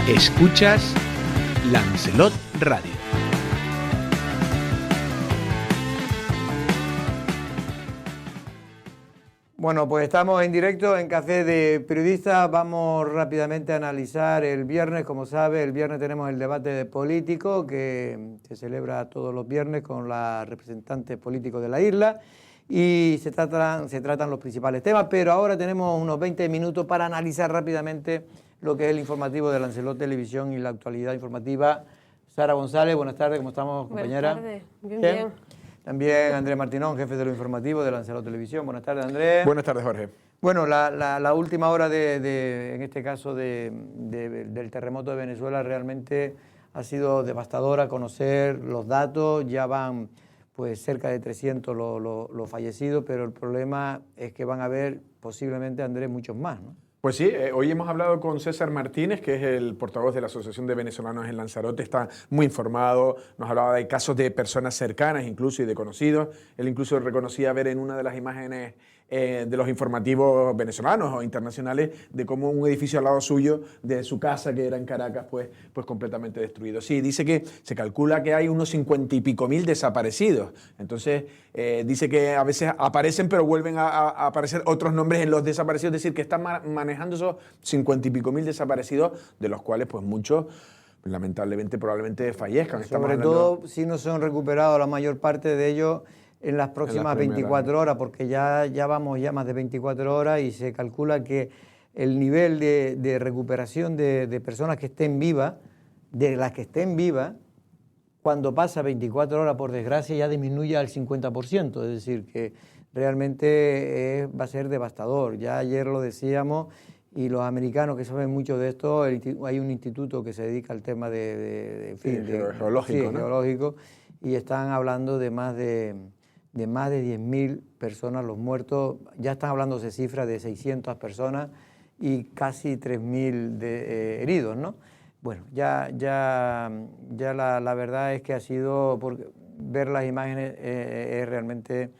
Escuchas Lancelot Radio. Bueno, pues estamos en directo en Café de Periodistas. Vamos rápidamente a analizar el viernes. Como sabe, el viernes tenemos el debate político que se celebra todos los viernes con los representantes políticos de la isla y se tratan los principales temas, pero ahora tenemos unos 20 minutos para analizar rápidamente lo que es el informativo de Lancelot Televisión y la actualidad informativa. Sara González, buenas tardes, ¿cómo estamos, compañera? Buenas tardes, bien. También Andrés Martinón, jefe de lo informativo de Lancelot Televisión. Buenas tardes, Andrés. Buenas tardes, Jorge. Bueno, la última hora en este caso del terremoto de Venezuela realmente ha sido devastadora. Conocer los datos, ya van pues cerca de 300 los fallecidos, pero el problema es que van a haber posiblemente, Andrés, muchos más, ¿no? Pues sí, hoy hemos hablado con César Martínez, que es el portavoz de la Asociación de Venezolanos en Lanzarote, está muy informado, nos hablaba de casos de personas cercanas incluso y de conocidos. Él incluso reconocía ver en una de las imágenes de los informativos venezolanos o internacionales de cómo un edificio al lado suyo, de su casa que era en Caracas, pues completamente destruido. Sí, dice que se calcula que hay unos 50 y pico mil desaparecidos. Entonces, dice que a veces aparecen, pero vuelven a aparecer otros nombres en los desaparecidos, es decir, que están manejando esos 50 y pico mil desaparecidos, de los cuales pues muchos lamentablemente probablemente fallezcan. Sobre todo si no son recuperados la mayor parte de ellos en las próximas 24 horas, porque ya vamos más de 24 horas y se calcula que el nivel de recuperación de personas que estén vivas, de las que estén vivas, cuando pasa 24 horas, por desgracia, ya disminuye al 50%, es decir, que realmente va a ser devastador. Ya ayer lo decíamos, y los americanos que saben mucho de esto, hay un instituto que se dedica al tema geológico, y están hablando de más de 10.000 personas los muertos. Ya están hablando de cifras de 600 personas y casi 3.000 heridos, ¿no? Bueno, ya la verdad es que ha sido, ver las imágenes es realmente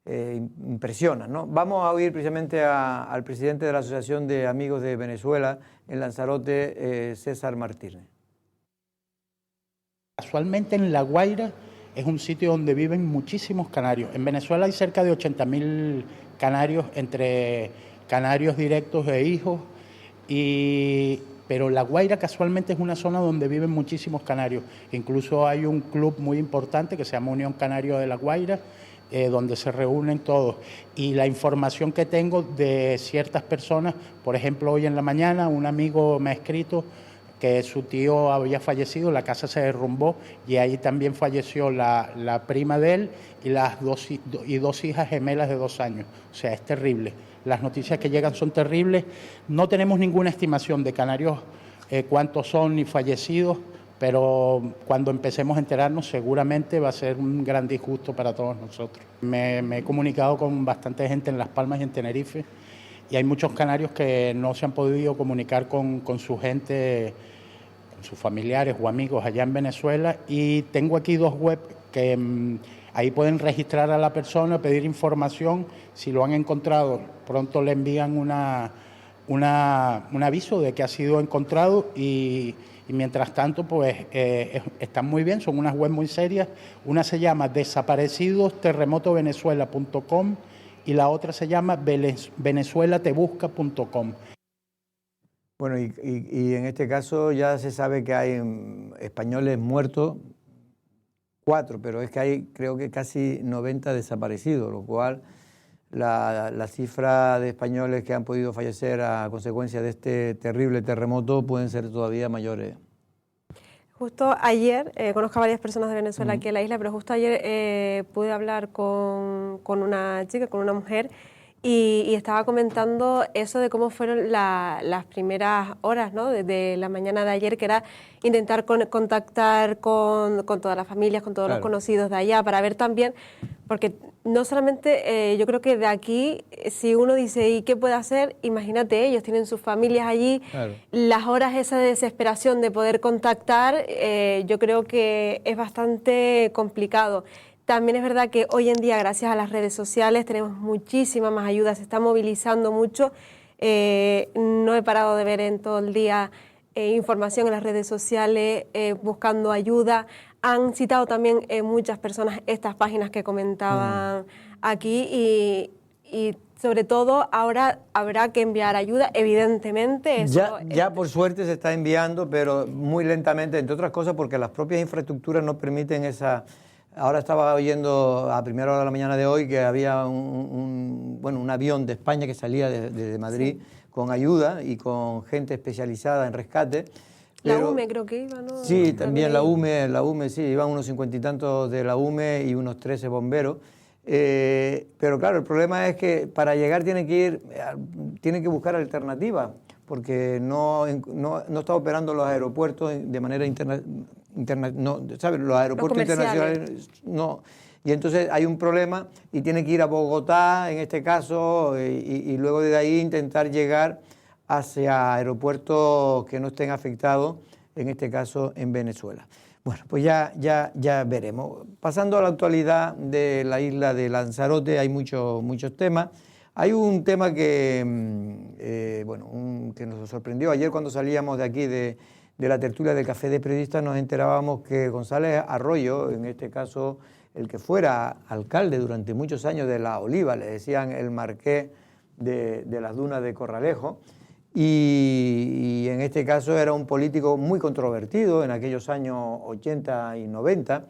impresiona, ¿no? Vamos a oír precisamente al presidente de la Asociación de Amigos de Venezuela en Lanzarote, César Martínez. Casualmente en La Guaira es un sitio donde viven muchísimos canarios. En Venezuela hay cerca de 80.000 canarios, entre canarios directos e hijos, pero La Guaira casualmente es una zona donde viven muchísimos canarios. Incluso hay un club muy importante que se llama Unión Canario de La Guaira, donde se reúnen todos. Y la información que tengo de ciertas personas, por ejemplo, hoy en la mañana un amigo me ha escrito que su tío había fallecido, la casa se derrumbó y ahí también falleció la prima de él y dos hijas gemelas de 2 años. O sea, es terrible. Las noticias que llegan son terribles. No tenemos ninguna estimación de canarios, cuántos son ni fallecidos, pero cuando empecemos a enterarnos seguramente va a ser un gran disgusto para todos nosotros. Me he comunicado con bastante gente en Las Palmas y en Tenerife, y hay muchos canarios que no se han podido comunicar con su gente, con sus familiares o amigos allá en Venezuela, y tengo aquí 2 webs que ahí pueden registrar a la persona, pedir información. Si lo han encontrado, pronto le envían un aviso de que ha sido encontrado, y mientras tanto pues están muy bien, son unas webs muy serias. Una se llama desaparecidosterremotovenezuela.com y la otra se llama venezuelatebusca.com. Bueno, y en este caso ya se sabe que hay españoles muertos, 4, pero es que hay creo que casi 90 desaparecidos, lo cual la cifra de españoles que han podido fallecer a consecuencia de este terrible terremoto pueden ser todavía mayores. Justo ayer, conozco a varias personas de Venezuela aquí en la isla, pero justo ayer pude hablar con una chica, con una mujer, y estaba comentando eso de cómo fueron las primeras horas, ¿no? Desde la mañana de ayer, que era intentar contactar con todas las familias, con todos los conocidos de allá, para ver también, porque no solamente yo creo que de aquí, si uno dice, ¿y qué puede hacer? Imagínate, ellos tienen sus familias allí, las horas esa de desesperación de poder contactar, yo creo que es bastante complicado. También es verdad que hoy en día, gracias a las redes sociales, tenemos muchísima más ayuda, se está movilizando mucho. No he parado de ver en todo el día información en las redes sociales, buscando ayuda. Han citado también muchas personas estas páginas que comentaban aquí y sobre todo ahora habrá que enviar ayuda, evidentemente. Eso ya por suerte se está enviando, pero muy lentamente, entre otras cosas porque las propias infraestructuras no permiten esa... Ahora estaba oyendo a primera hora de la mañana de hoy que había un avión de España que salía desde Madrid con ayuda y con gente especializada en rescate. La UME creo que iba, ¿no? Sí, también la UME, sí, iban unos 50 y tantos de la UME y unos 13 bomberos. Pero claro, el problema es que para llegar tienen que buscar alternativas, porque no está operando los aeropuertos de manera ¿sabes? Los aeropuertos internacionales no. Y entonces hay un problema y tiene que ir a Bogotá, en este caso, y luego de ahí intentar llegar hacia aeropuertos que no estén afectados, en este caso en Venezuela. Bueno, pues ya veremos. Pasando a la actualidad de la isla de Lanzarote, hay muchos temas. Hay un tema que nos sorprendió. Ayer cuando salíamos de aquí de la tertulia del Café de Periodistas nos enterábamos que González Arroyo, en este caso el que fuera alcalde durante muchos años de La Oliva, le decían el marqués de las dunas de Corralejo, y en este caso era un político muy controvertido en aquellos años 80 y 90,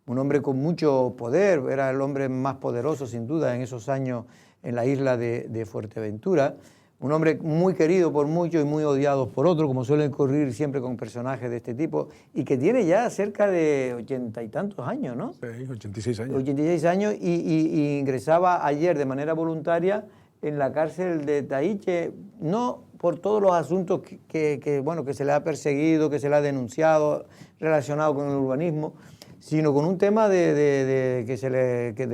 un hombre con mucho poder, era el hombre más poderoso sin duda en esos años en la isla de Fuerteventura, un hombre muy querido por muchos y muy odiado por otros, como suele ocurrir siempre con personajes de este tipo, y que tiene ya cerca de 80 y tantos años, ¿no? Sí, 86 años. 86 años y ingresaba ayer de manera voluntaria en la cárcel de Taíche, no por todos los asuntos que se le ha perseguido, que se le ha denunciado relacionado con el urbanismo, sino con un tema de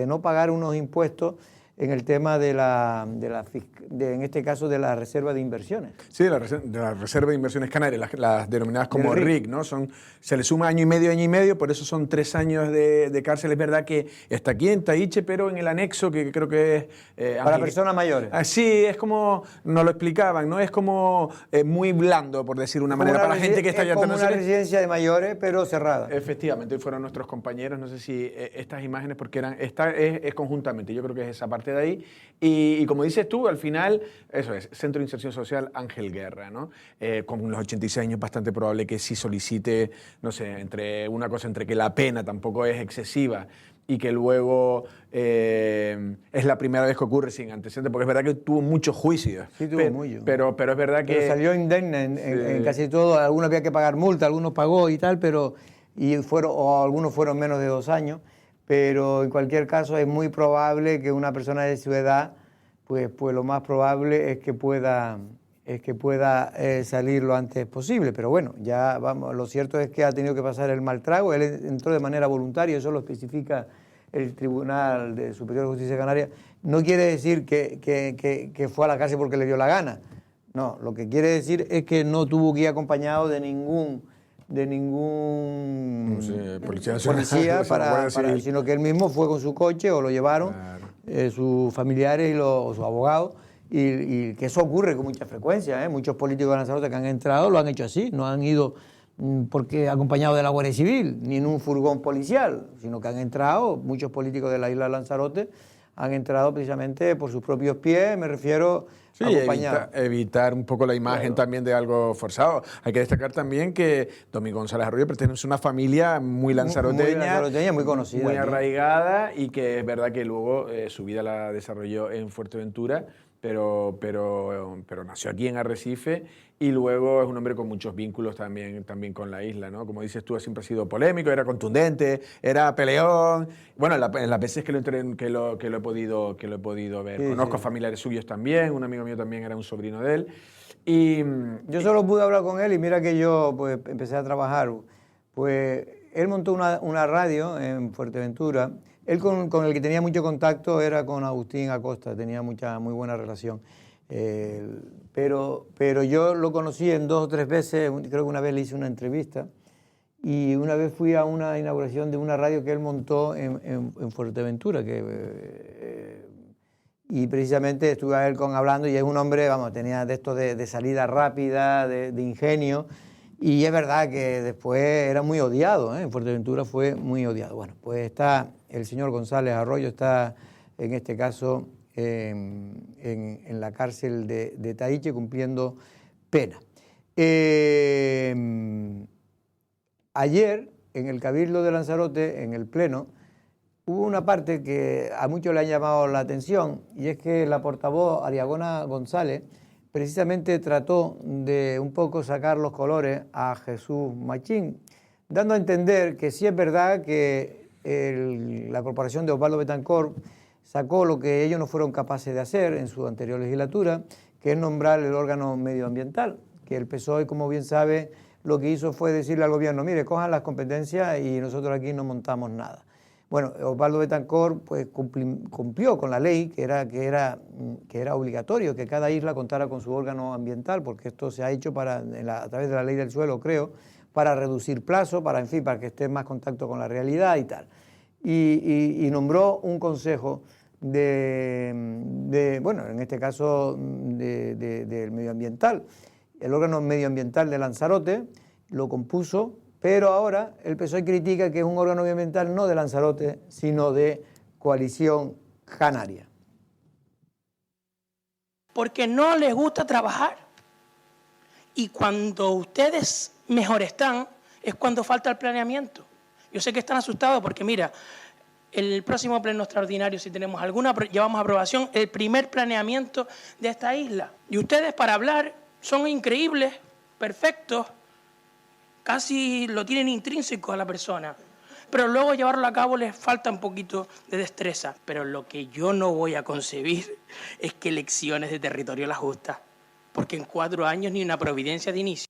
no pagar unos impuestos en el tema en este caso de la reserva de inversiones. Sí, de la reserva de inversiones canarias, las denominadas como RIC, ¿no? Se le suma año y medio, por eso son 3 años de cárcel. Es verdad que está aquí en Taíche, pero en el anexo, que creo que es... para personas mayores. Sí, es como, nos lo explicaban, ¿no? Es como muy blando, por decir una manera, para la gente que está allá. Es como una residencia de mayores, pero cerrada. Efectivamente, fueron nuestros compañeros, no sé si estas imágenes, porque es conjuntamente, yo creo que es esa parte de ahí, y como dices tú, al final, eso es, Centro de Inserción Social Ángel Guerra, ¿no? Con los 86 años, bastante probable que sí solicite, no sé, entre que la pena tampoco es excesiva y que luego es la primera vez que ocurre sin antecedentes, porque es verdad que tuvo muchos juicios. Sí, tuvo muchos. Pero es verdad que... Pero salió indemne en casi todo, algunos había que pagar multa, algunos pagó y tal, o algunos fueron menos de 2 años. Pero en cualquier caso es muy probable que una persona de su edad, pues lo más probable es que pueda salir lo antes posible. Pero bueno, ya vamos, lo cierto es que ha tenido que pasar el mal trago. Él entró de manera voluntaria, eso lo especifica el Tribunal de Superior de Justicia Canaria. No quiere decir que fue a la cárcel porque le dio la gana. No, lo que quiere decir es que no tuvo que ir acompañado de ningún policía sino que él mismo fue con su coche o lo llevaron, claro, sus familiares o sus abogados, y que eso ocurre con mucha frecuencia, ¿eh? Muchos políticos de Lanzarote que han entrado lo han hecho así, no han ido porque acompañados de la Guardia Civil ni en un furgón policial, sino que han entrado, muchos políticos de la isla de Lanzarote han entrado precisamente por sus propios pies, me refiero... Sí, evitar un poco la imagen, claro, también de algo forzado. Hay que destacar también que Domingo González Arroyo pertenece a una familia muy lanzaroteña, muy conocida, muy arraigada, y que es verdad que luego su vida la desarrolló en Fuerteventura, pero nació aquí en Arrecife, y luego es un hombre con muchos vínculos también con la isla, ¿no? Como dices tú, siempre ha sido polémico, era contundente, era peleón. Bueno, en las veces que lo he podido ver. Sí, conozco familiares suyos también, un amigo mío también era un sobrino de él. Y yo solo pude hablar con él, y mira que yo pues empecé a trabajar. Pues él montó una radio en Fuerteventura. Él con el que tenía mucho contacto era con Agustín Acosta, tenía muy buena relación. Pero yo lo conocí en 2 o 3 veces, creo que una vez le hice una entrevista, y una vez fui a una inauguración de una radio que él montó en Fuerteventura, y precisamente estuve a él hablando, y es un hombre, vamos, tenía de esto de salida rápida, de ingenio, Y es verdad que después era muy odiado, en Fuerteventura fue muy odiado. Bueno, pues está el señor González Arroyo, está en este caso en la cárcel de Taíche cumpliendo pena. Ayer, en el Cabildo de Lanzarote, en el Pleno, hubo una parte que a muchos le ha llamado la atención, y es que la portavoz Ariagona González precisamente trató de un poco sacar los colores a Jesús Machín, dando a entender que sí es verdad que la corporación de Osvaldo Betancourt sacó lo que ellos no fueron capaces de hacer en su anterior legislatura, que es nombrar el órgano medioambiental, que el PSOE, como bien sabe, lo que hizo fue decirle al gobierno, mire, cojan las competencias y nosotros aquí no montamos nada. Bueno, Osvaldo Betancourt pues, cumplió con la ley que era obligatorio que cada isla contara con su órgano ambiental, porque esto se ha hecho a través de la ley del suelo, creo, para reducir plazo, para que esté en más contacto con la realidad y tal. Y nombró un consejo bueno, en este caso del medioambiental. El órgano medioambiental de Lanzarote lo compuso, pero ahora el PSOE critica que es un órgano medioambiental no de Lanzarote, sino de Coalición Canaria. Porque no les gusta trabajar. Y cuando ustedes mejor están, es cuando falta el planeamiento. Yo sé que están asustados porque, mira, el próximo pleno extraordinario, si tenemos alguna, llevamos a aprobación el primer planeamiento de esta isla. Y ustedes para hablar son increíbles, perfectos, casi lo tienen intrínseco a la persona. Pero luego llevarlo a cabo les falta un poquito de destreza. Pero lo que yo no voy a concebir es que elecciones de territorio las justas. Porque en 4 años ni una providencia de inicio.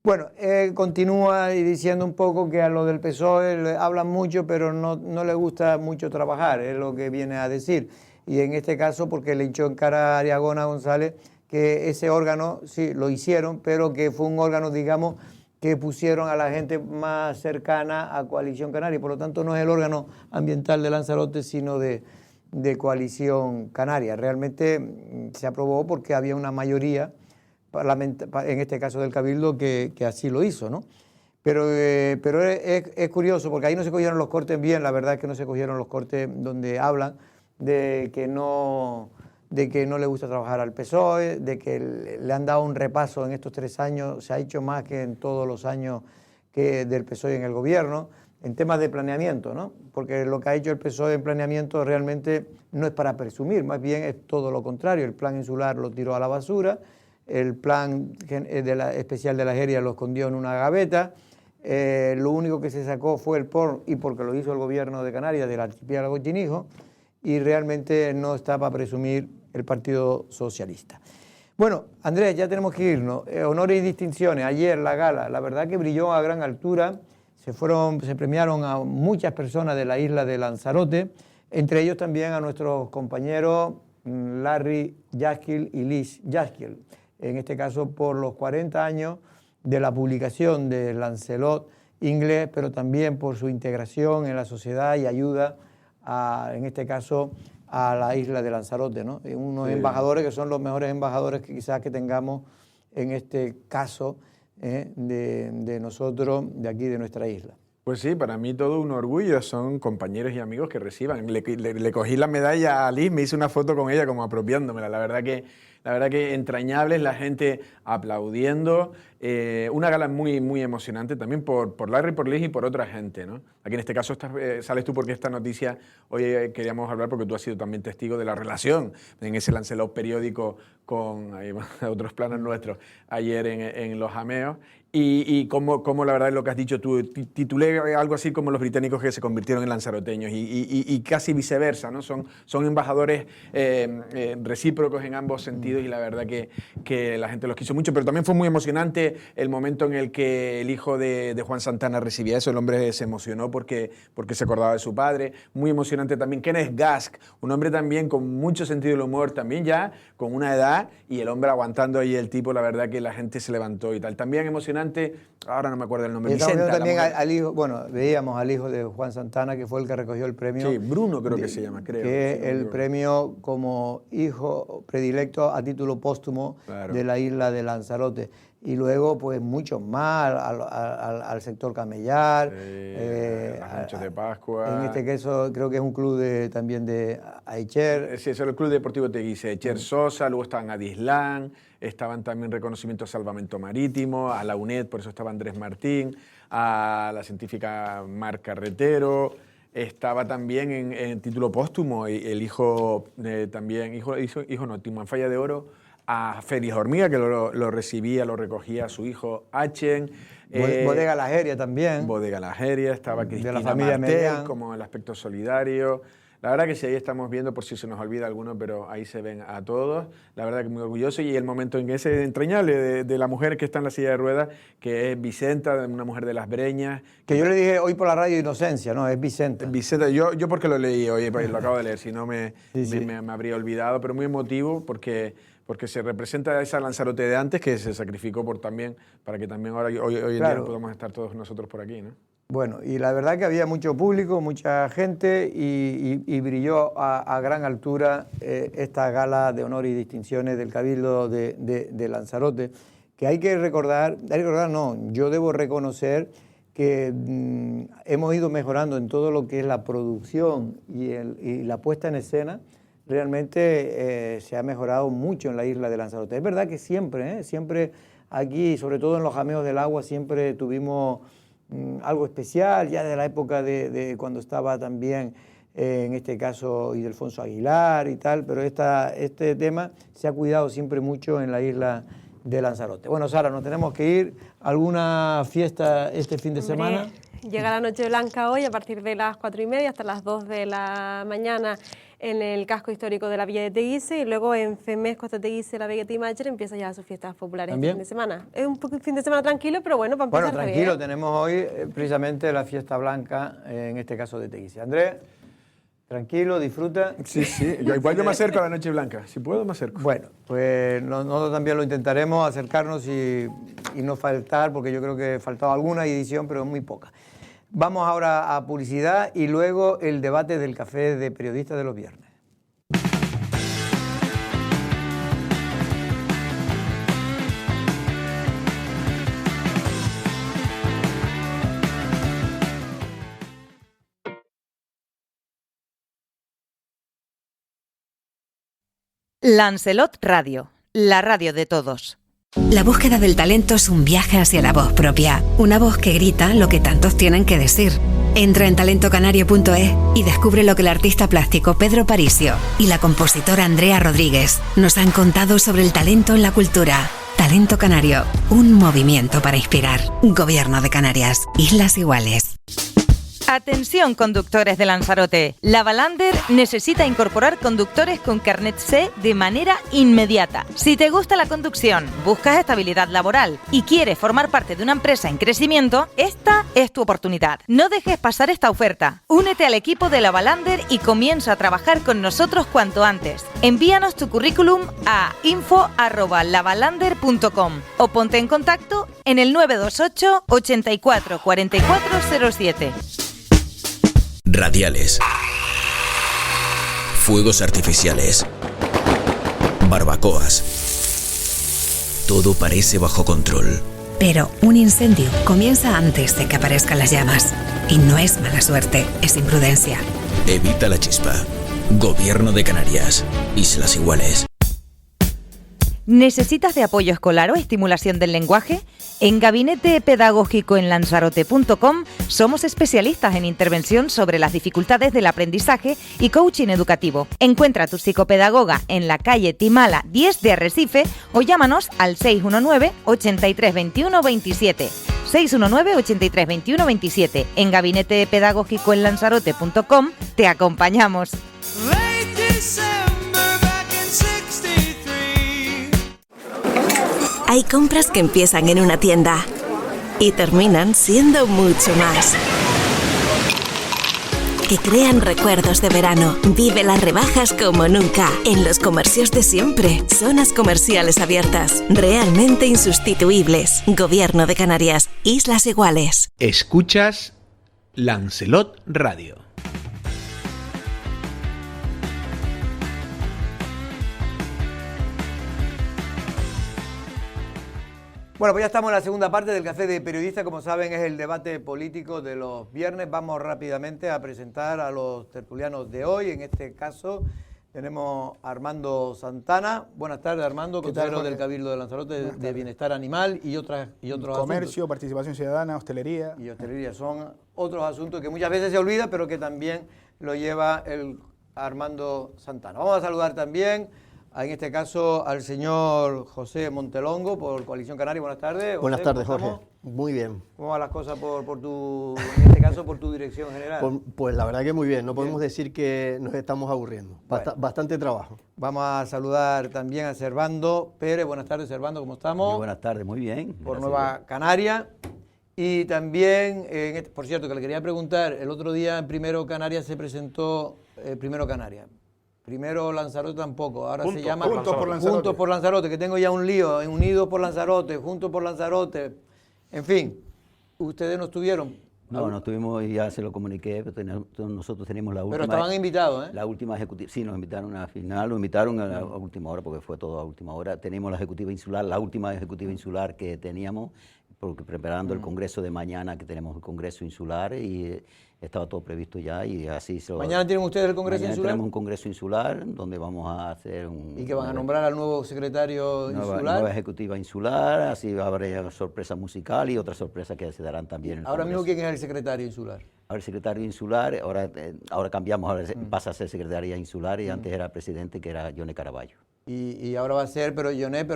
Bueno, continúa diciendo un poco que a lo del PSOE le hablan mucho, pero no le gusta mucho trabajar, es lo que viene a decir. Y en este caso, porque le echó en cara a Ariagona González que ese órgano, sí, lo hicieron, pero que fue un órgano, digamos, que pusieron a la gente más cercana a Coalición Canaria. Por lo tanto, no es el órgano ambiental de Lanzarote, sino de Coalición Canaria. Realmente se aprobó porque había una mayoría, en este caso del Cabildo, que así lo hizo, ¿no? Pero es curioso, porque ahí no se cogieron los cortes bien, la verdad es que no se cogieron los cortes donde hablan de que no le gusta trabajar al PSOE, de que le han dado un repaso en estos 3 años, se ha hecho más que en todos los años que del PSOE en el gobierno, en temas de planeamiento, ¿no? Porque lo que ha hecho el PSOE en planeamiento realmente no es para presumir, más bien es todo lo contrario. El plan insular lo tiró a la basura, el plan especial de la Jeria lo escondió en una gaveta, lo único que se sacó fue el POR, y porque lo hizo el gobierno de Canarias, del archipiélago Chinijo, y realmente no está para presumir el Partido Socialista. Bueno, Andrés, ya tenemos que irnos. Honores y distinciones. Ayer la gala, la verdad que brilló a gran altura. Se premiaron a muchas personas de la isla de Lanzarote, entre ellos también a nuestros compañeros Larry Yaskiel y Liz Yaskiel, en este caso por los 40 años de la publicación de Lancelot inglés, pero también por su integración en la sociedad y ayuda en este caso a la isla de Lanzarote, ¿no? Unos embajadores que son los mejores embajadores que quizás que tengamos en este caso de nosotros, de aquí, de nuestra isla. Pues sí, para mí todo un orgullo, son compañeros y amigos que reciban. Le cogí la medalla a Liz, me hice una foto con ella como apropiándomela, la verdad que entrañables, la gente aplaudiendo, una gala muy, muy emocionante también por Larry, por Liz y por otra gente, ¿no? Aquí en este caso sales tú porque esta noticia hoy queríamos hablar porque tú has sido también testigo de la relación en ese Lancelot periódico con otros planos nuestros ayer en Los Jameos. Y como la verdad es lo que has dicho tú, titulé algo así como los británicos que se convirtieron en lanzaroteños y casi viceversa, ¿no? Son embajadores recíprocos en ambos sentidos y la verdad que la gente los quiso mucho, pero también fue muy emocionante el momento en el que el hijo de Juan Santana recibía eso, el hombre se emocionó porque se acordaba de su padre, muy emocionante también Kenneth Gask, un hombre también con mucho sentido del humor, también ya con una edad y el hombre aguantando ahí el tipo, la verdad que la gente se levantó y tal, también emocionante. Ahora no me acuerdo el nombre. Vicenta, también al hijo, bueno, veíamos al hijo de Juan Santana, que fue el que recogió el premio. Sí, Bruno creo que se llama, creo. Que el premio como hijo predilecto a título póstumo Claro. de la isla de Lanzarote. Y luego, pues, muchos más al sector camellar. Las noches de Pascua. En este caso, creo que es un club también de Aicher. Sí, eso es el Club Deportivo Teguise. Aicher Sosa, luego estaban Adislán, estaban también reconocimientos a Salvamento Marítimo, a la UNED, por eso estaba Andrés Martín, a la científica Mar Carretero. Estaba también en título póstumo el hijo, Timanfaya de Oro, a Félix Hormiga, que lo recogía su hijo Achen. Bodega Lajeria también. Bodega Lajeria, estaba de Cristina la familia Martel, Median. como el aspecto solidario. La verdad que sí, ahí estamos viendo, por si se nos olvida alguno, pero ahí se ven a todos. La verdad que muy orgulloso, y el momento en que ese entrañable de la mujer que está en la silla de ruedas, que es Vicenta, una mujer de Las Breñas. Que yo le dije hoy por la radio Inocencia, no, es Vicenta. Vicenta, yo porque lo leí hoy, lo acabo de leer, si no me habría olvidado, pero muy emotivo porque se representa esa Lanzarote de antes que se sacrificó también para que también hoy en día podamos estar todos nosotros por aquí, ¿no? Bueno, y la verdad que había mucho público, mucha gente, y brilló a gran altura esta gala de honor y distinciones del Cabildo de Lanzarote, que hay que recordar, yo debo reconocer que hemos ido mejorando en todo lo que es la producción y la puesta en escena. Realmente se ha mejorado mucho en la isla de Lanzarote. Es verdad que siempre aquí, sobre todo en los jameos del agua, siempre tuvimos algo especial, ya de la época de cuando estaba también, en este caso, Ildefonso Aguilar y tal, pero este tema se ha cuidado siempre mucho en la isla de Lanzarote. Bueno, Sara, nos tenemos que ir. ¿Alguna fiesta este fin de semana? Llega la Noche Blanca hoy a partir de las 4:30 hasta las 2 de la mañana en el casco histórico de la Villa de Teguise, y luego en FEMES, Costa Teguise, la Vegeta y Mácher empieza ya sus fiestas populares este fin de semana. Es un fin de semana tranquilo, pero bueno, para empezar. Bueno, tranquilo, tenemos hoy precisamente la fiesta blanca, en este caso de Teguise. Andrés, tranquilo, disfruta. Sí, igual yo me acerco a la Noche Blanca, si puedo me acerco. Bueno, pues nosotros también lo intentaremos, acercarnos y no faltar, porque yo creo que faltaba alguna edición, pero muy poca. Vamos ahora a publicidad y luego el debate del café de periodistas de los viernes. Lancelot Radio, la radio de todos. La búsqueda del talento es un viaje hacia la voz propia, una voz que grita lo que tantos tienen que decir. Entra en talentocanario.es y descubre lo que el artista plástico Pedro Parisio y la compositora Andrea Rodríguez nos han contado sobre el talento en la cultura. Talento Canario, un movimiento para inspirar. Gobierno de Canarias, Islas Iguales. Atención, conductores de Lanzarote. Lavallander necesita incorporar conductores con carnet C de manera inmediata. Si te gusta la conducción, buscas estabilidad laboral y quieres formar parte de una empresa en crecimiento, esta es tu oportunidad. No dejes pasar esta oferta. Únete al equipo de Lavallander y comienza a trabajar con nosotros cuanto antes. Envíanos tu currículum a info@lavallander.com o ponte en contacto en el 928 84 44 07. Radiales, fuegos artificiales, barbacoas. Todo parece bajo control. Pero un incendio comienza antes de que aparezcan las llamas. Y no es mala suerte, es imprudencia. Evita la chispa. Gobierno de Canarias, Islas Iguales. ¿Necesitas de apoyo escolar o estimulación del lenguaje? En Gabinete Pedagógico en Lanzarote.com somos especialistas en intervención sobre las dificultades del aprendizaje y coaching educativo. Encuentra a tu psicopedagoga en la calle Timala 10 de Arrecife o llámanos al 619 83 21 27. 619 83 21 27. En Gabinete Pedagógico en Lanzarote.com te acompañamos. Hay compras que empiezan en una tienda y terminan siendo mucho más. Que crean recuerdos de verano. Vive las rebajas como nunca. En los comercios de siempre. Zonas comerciales abiertas. Realmente insustituibles. Gobierno de Canarias. Islas Iguales. Escuchas Lancelot Radio. Bueno, pues ya estamos en la segunda parte del Café de Periodistas. Como saben, es el debate político de los viernes. Vamos rápidamente a presentar a los tertulianos de hoy. En este caso tenemos a Armando Santana. Buenas tardes, Armando, consejero del Cabildo de Lanzarote de Bienestar Animal y otros Comercio, asuntos. Participación ciudadana, hostelería. Y hostelería son otros asuntos que muchas veces se olvida, pero que también lo lleva el Armando Santana. Vamos a saludar también, en este caso, al señor José Montelongo por Coalición Canaria. Buenas tardes. José, buenas tardes, ¿cómo Jorge. estamos? Muy bien. ¿Cómo van las cosas en este caso, por tu dirección general? Pues la verdad que muy bien. No podemos decir que nos estamos aburriendo. Bueno. Bastante trabajo. Vamos a saludar también a Servando Pérez. Buenas tardes, Servando, ¿cómo estamos? Muy buenas tardes, muy bien. Por Gracias. Nueva Canaria. Y también, por cierto, que le quería preguntar, el otro día en Primero Canarias se presentó Primero Canarias. Primero Lanzarote tampoco, ahora se llama Juntos por Lanzarote. Juntos por Lanzarote, que tengo ya un lío, Unidos por Lanzarote, Juntos por Lanzarote, en fin, ustedes no estuvieron. No estuvimos y ya se lo comuniqué, pero nosotros teníamos la última... Pero estaban invitados, ¿eh? La última ejecutiva, sí, nos invitaron a la final, nos invitaron a la última hora, porque fue todo a última hora. Tenemos la ejecutiva insular, la última ejecutiva insular que teníamos, porque preparando el congreso de mañana, que tenemos el congreso insular, y estaba todo previsto ya, y así se lo... ¿Mañana tienen ustedes el congreso mañana insular? Tenemos un congreso insular, donde vamos a hacer un... ¿Y que van a nombrar al nuevo secretario insular? Nueva ejecutiva insular, así habrá sorpresa musical y otras sorpresas que se darán también en el Ahora congreso. mismo, ¿quién es el secretario insular? Ahora el secretario insular, ahora cambiamos, ahora pasa a ser secretaria insular y antes era presidente, que era Yone Caraballo. Y ahora va a ser, pero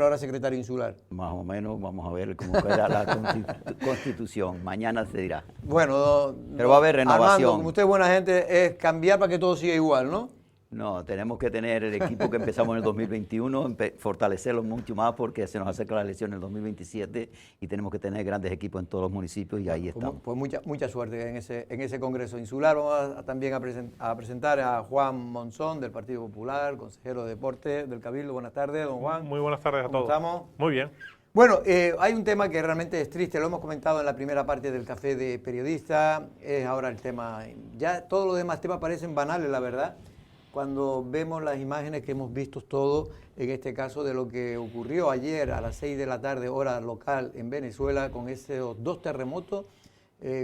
ahora secretario insular. Más o menos, vamos a ver cómo queda la constitución. Mañana se dirá. Bueno, pero va a haber renovación. Armando, como usted es buena gente, es cambiar para que todo siga igual, ¿no? No, tenemos que tener el equipo que empezamos en el 2021, fortalecerlo mucho más porque se nos acerca la elección en el 2027 y tenemos que tener grandes equipos en todos los municipios y ahí estamos. Pues mucha suerte en ese congreso insular. Vamos también a presentar a Juan Monzón del Partido Popular, consejero de Deporte del Cabildo. Buenas tardes, don Juan. Muy buenas tardes a todos. ¿Cómo estamos? Muy bien. Bueno, hay un tema que realmente es triste, lo hemos comentado en la primera parte del Café de Periodista, es ahora el tema, ya todos los demás temas parecen banales, la verdad, cuando vemos las imágenes que hemos visto todos, en este caso de lo que ocurrió ayer a las 6 de la tarde, hora local en Venezuela, con esos dos terremotos,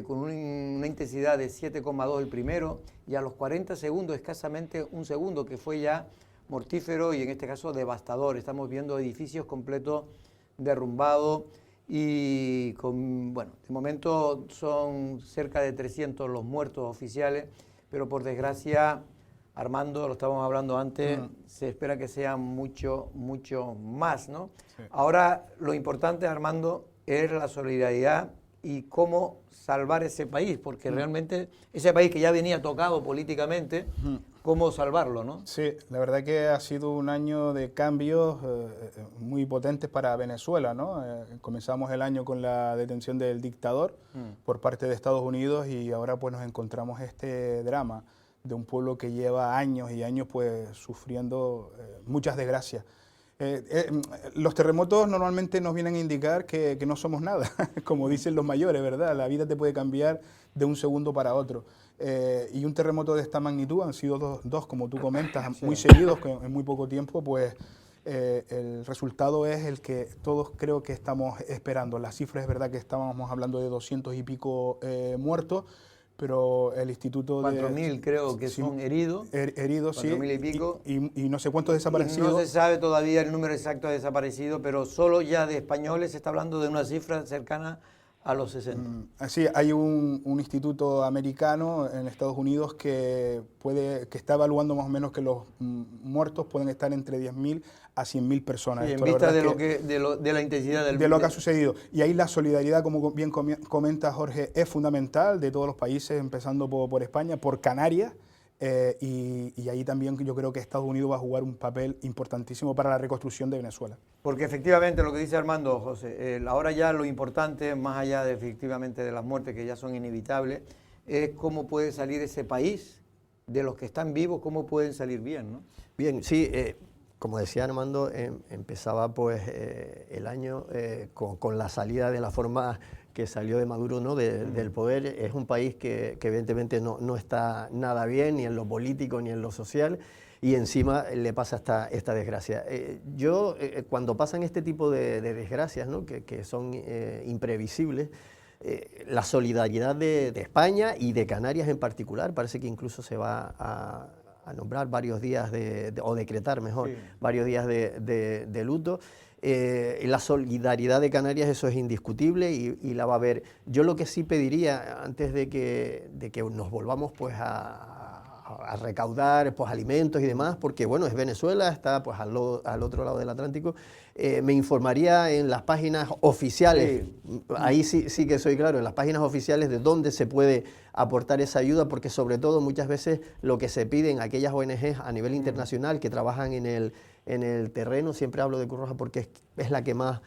con una intensidad de 7,2 el primero, y a los 40 segundos, escasamente un segundo, que fue ya mortífero y en este caso devastador. Estamos viendo edificios completos derrumbados y de momento son cerca de 300 los muertos oficiales, pero por desgracia, Armando, lo estábamos hablando antes, se espera que sean mucho más, ¿no? Sí. Ahora, lo importante, Armando, es la solidaridad y cómo salvar ese país, porque realmente ese país que ya venía tocado políticamente, cómo salvarlo, ¿no? Sí, la verdad que ha sido un año de cambios muy potentes para Venezuela, ¿no? Comenzamos el año con la detención del dictador por parte de Estados Unidos y ahora pues nos encontramos este drama de un pueblo que lleva años y años pues sufriendo muchas desgracias. Los terremotos normalmente nos vienen a indicar que no somos nada, como dicen los mayores, ¿verdad? La vida te puede cambiar de un segundo para otro. Y un terremoto de esta magnitud, han sido dos como tú comentas, muy seguidos, en muy poco tiempo, pues el resultado es el que todos creo que estamos esperando. La cifra es verdad que estábamos hablando de 200 y pico muertos, pero el instituto 4.000 creo que son heridos. Heridos, sí. 4.000 y pico. Y no sé cuántos desaparecidos. No se sabe todavía el número exacto de desaparecidos, pero solo ya de españoles se está hablando de una cifra cercana a los 60. Sí, hay un instituto americano en Estados Unidos que está evaluando más o menos que los muertos pueden estar entre 10.000 a 100.000 personas. Sí, en vista de la intensidad de lo que ha sucedido. Y ahí la solidaridad, como bien comenta Jorge, es fundamental de todos los países, empezando por España, por Canarias. Y ahí también yo creo que Estados Unidos va a jugar un papel importantísimo para la reconstrucción de Venezuela. Porque efectivamente lo que dice Armando, José, ahora ya lo importante, más allá de efectivamente de las muertes que ya son inevitables, es cómo puede salir ese país, de los que están vivos, cómo pueden salir bien, ¿no? Bien, sí, como decía Armando, empezaba pues el año con la salida de la forma que salió de Maduro, ¿no? Del poder. Es un país que evidentemente no está nada bien, ni en lo político ni en lo social, y encima le pasa esta desgracia. Cuando pasan este tipo de desgracias, ¿no? que son imprevisibles, la solidaridad de España y de Canarias en particular, parece que incluso se va a nombrar varios días o decretar mejor, varios días de luto. La solidaridad de Canarias, eso es indiscutible y la va a haber. Yo lo que sí pediría, antes de que nos volvamos pues a recaudar pues alimentos y demás, porque bueno, es Venezuela, está pues al otro lado del Atlántico, me informaría en las páginas oficiales, ahí sí que soy claro, en las páginas oficiales de dónde se puede aportar esa ayuda, porque sobre todo muchas veces lo que se piden aquellas ONGs a nivel internacional que trabajan en el terreno, siempre hablo de Cruz Roja porque es la que más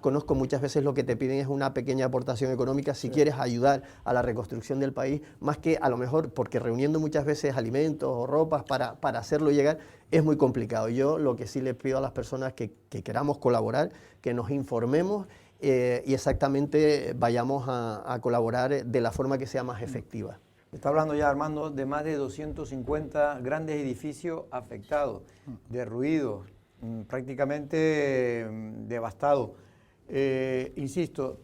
conozco, muchas veces lo que te piden es una pequeña aportación económica si quieres ayudar a la reconstrucción del país, más que a lo mejor, porque reuniendo muchas veces alimentos o ropas para hacerlo llegar, es muy complicado. Yo lo que sí les pido a las personas que queramos colaborar, que nos informemos y exactamente vayamos a colaborar de la forma que sea más efectiva. Está hablando ya, Armando, de más de 250 grandes edificios afectados, derruidos, prácticamente devastados. Insisto,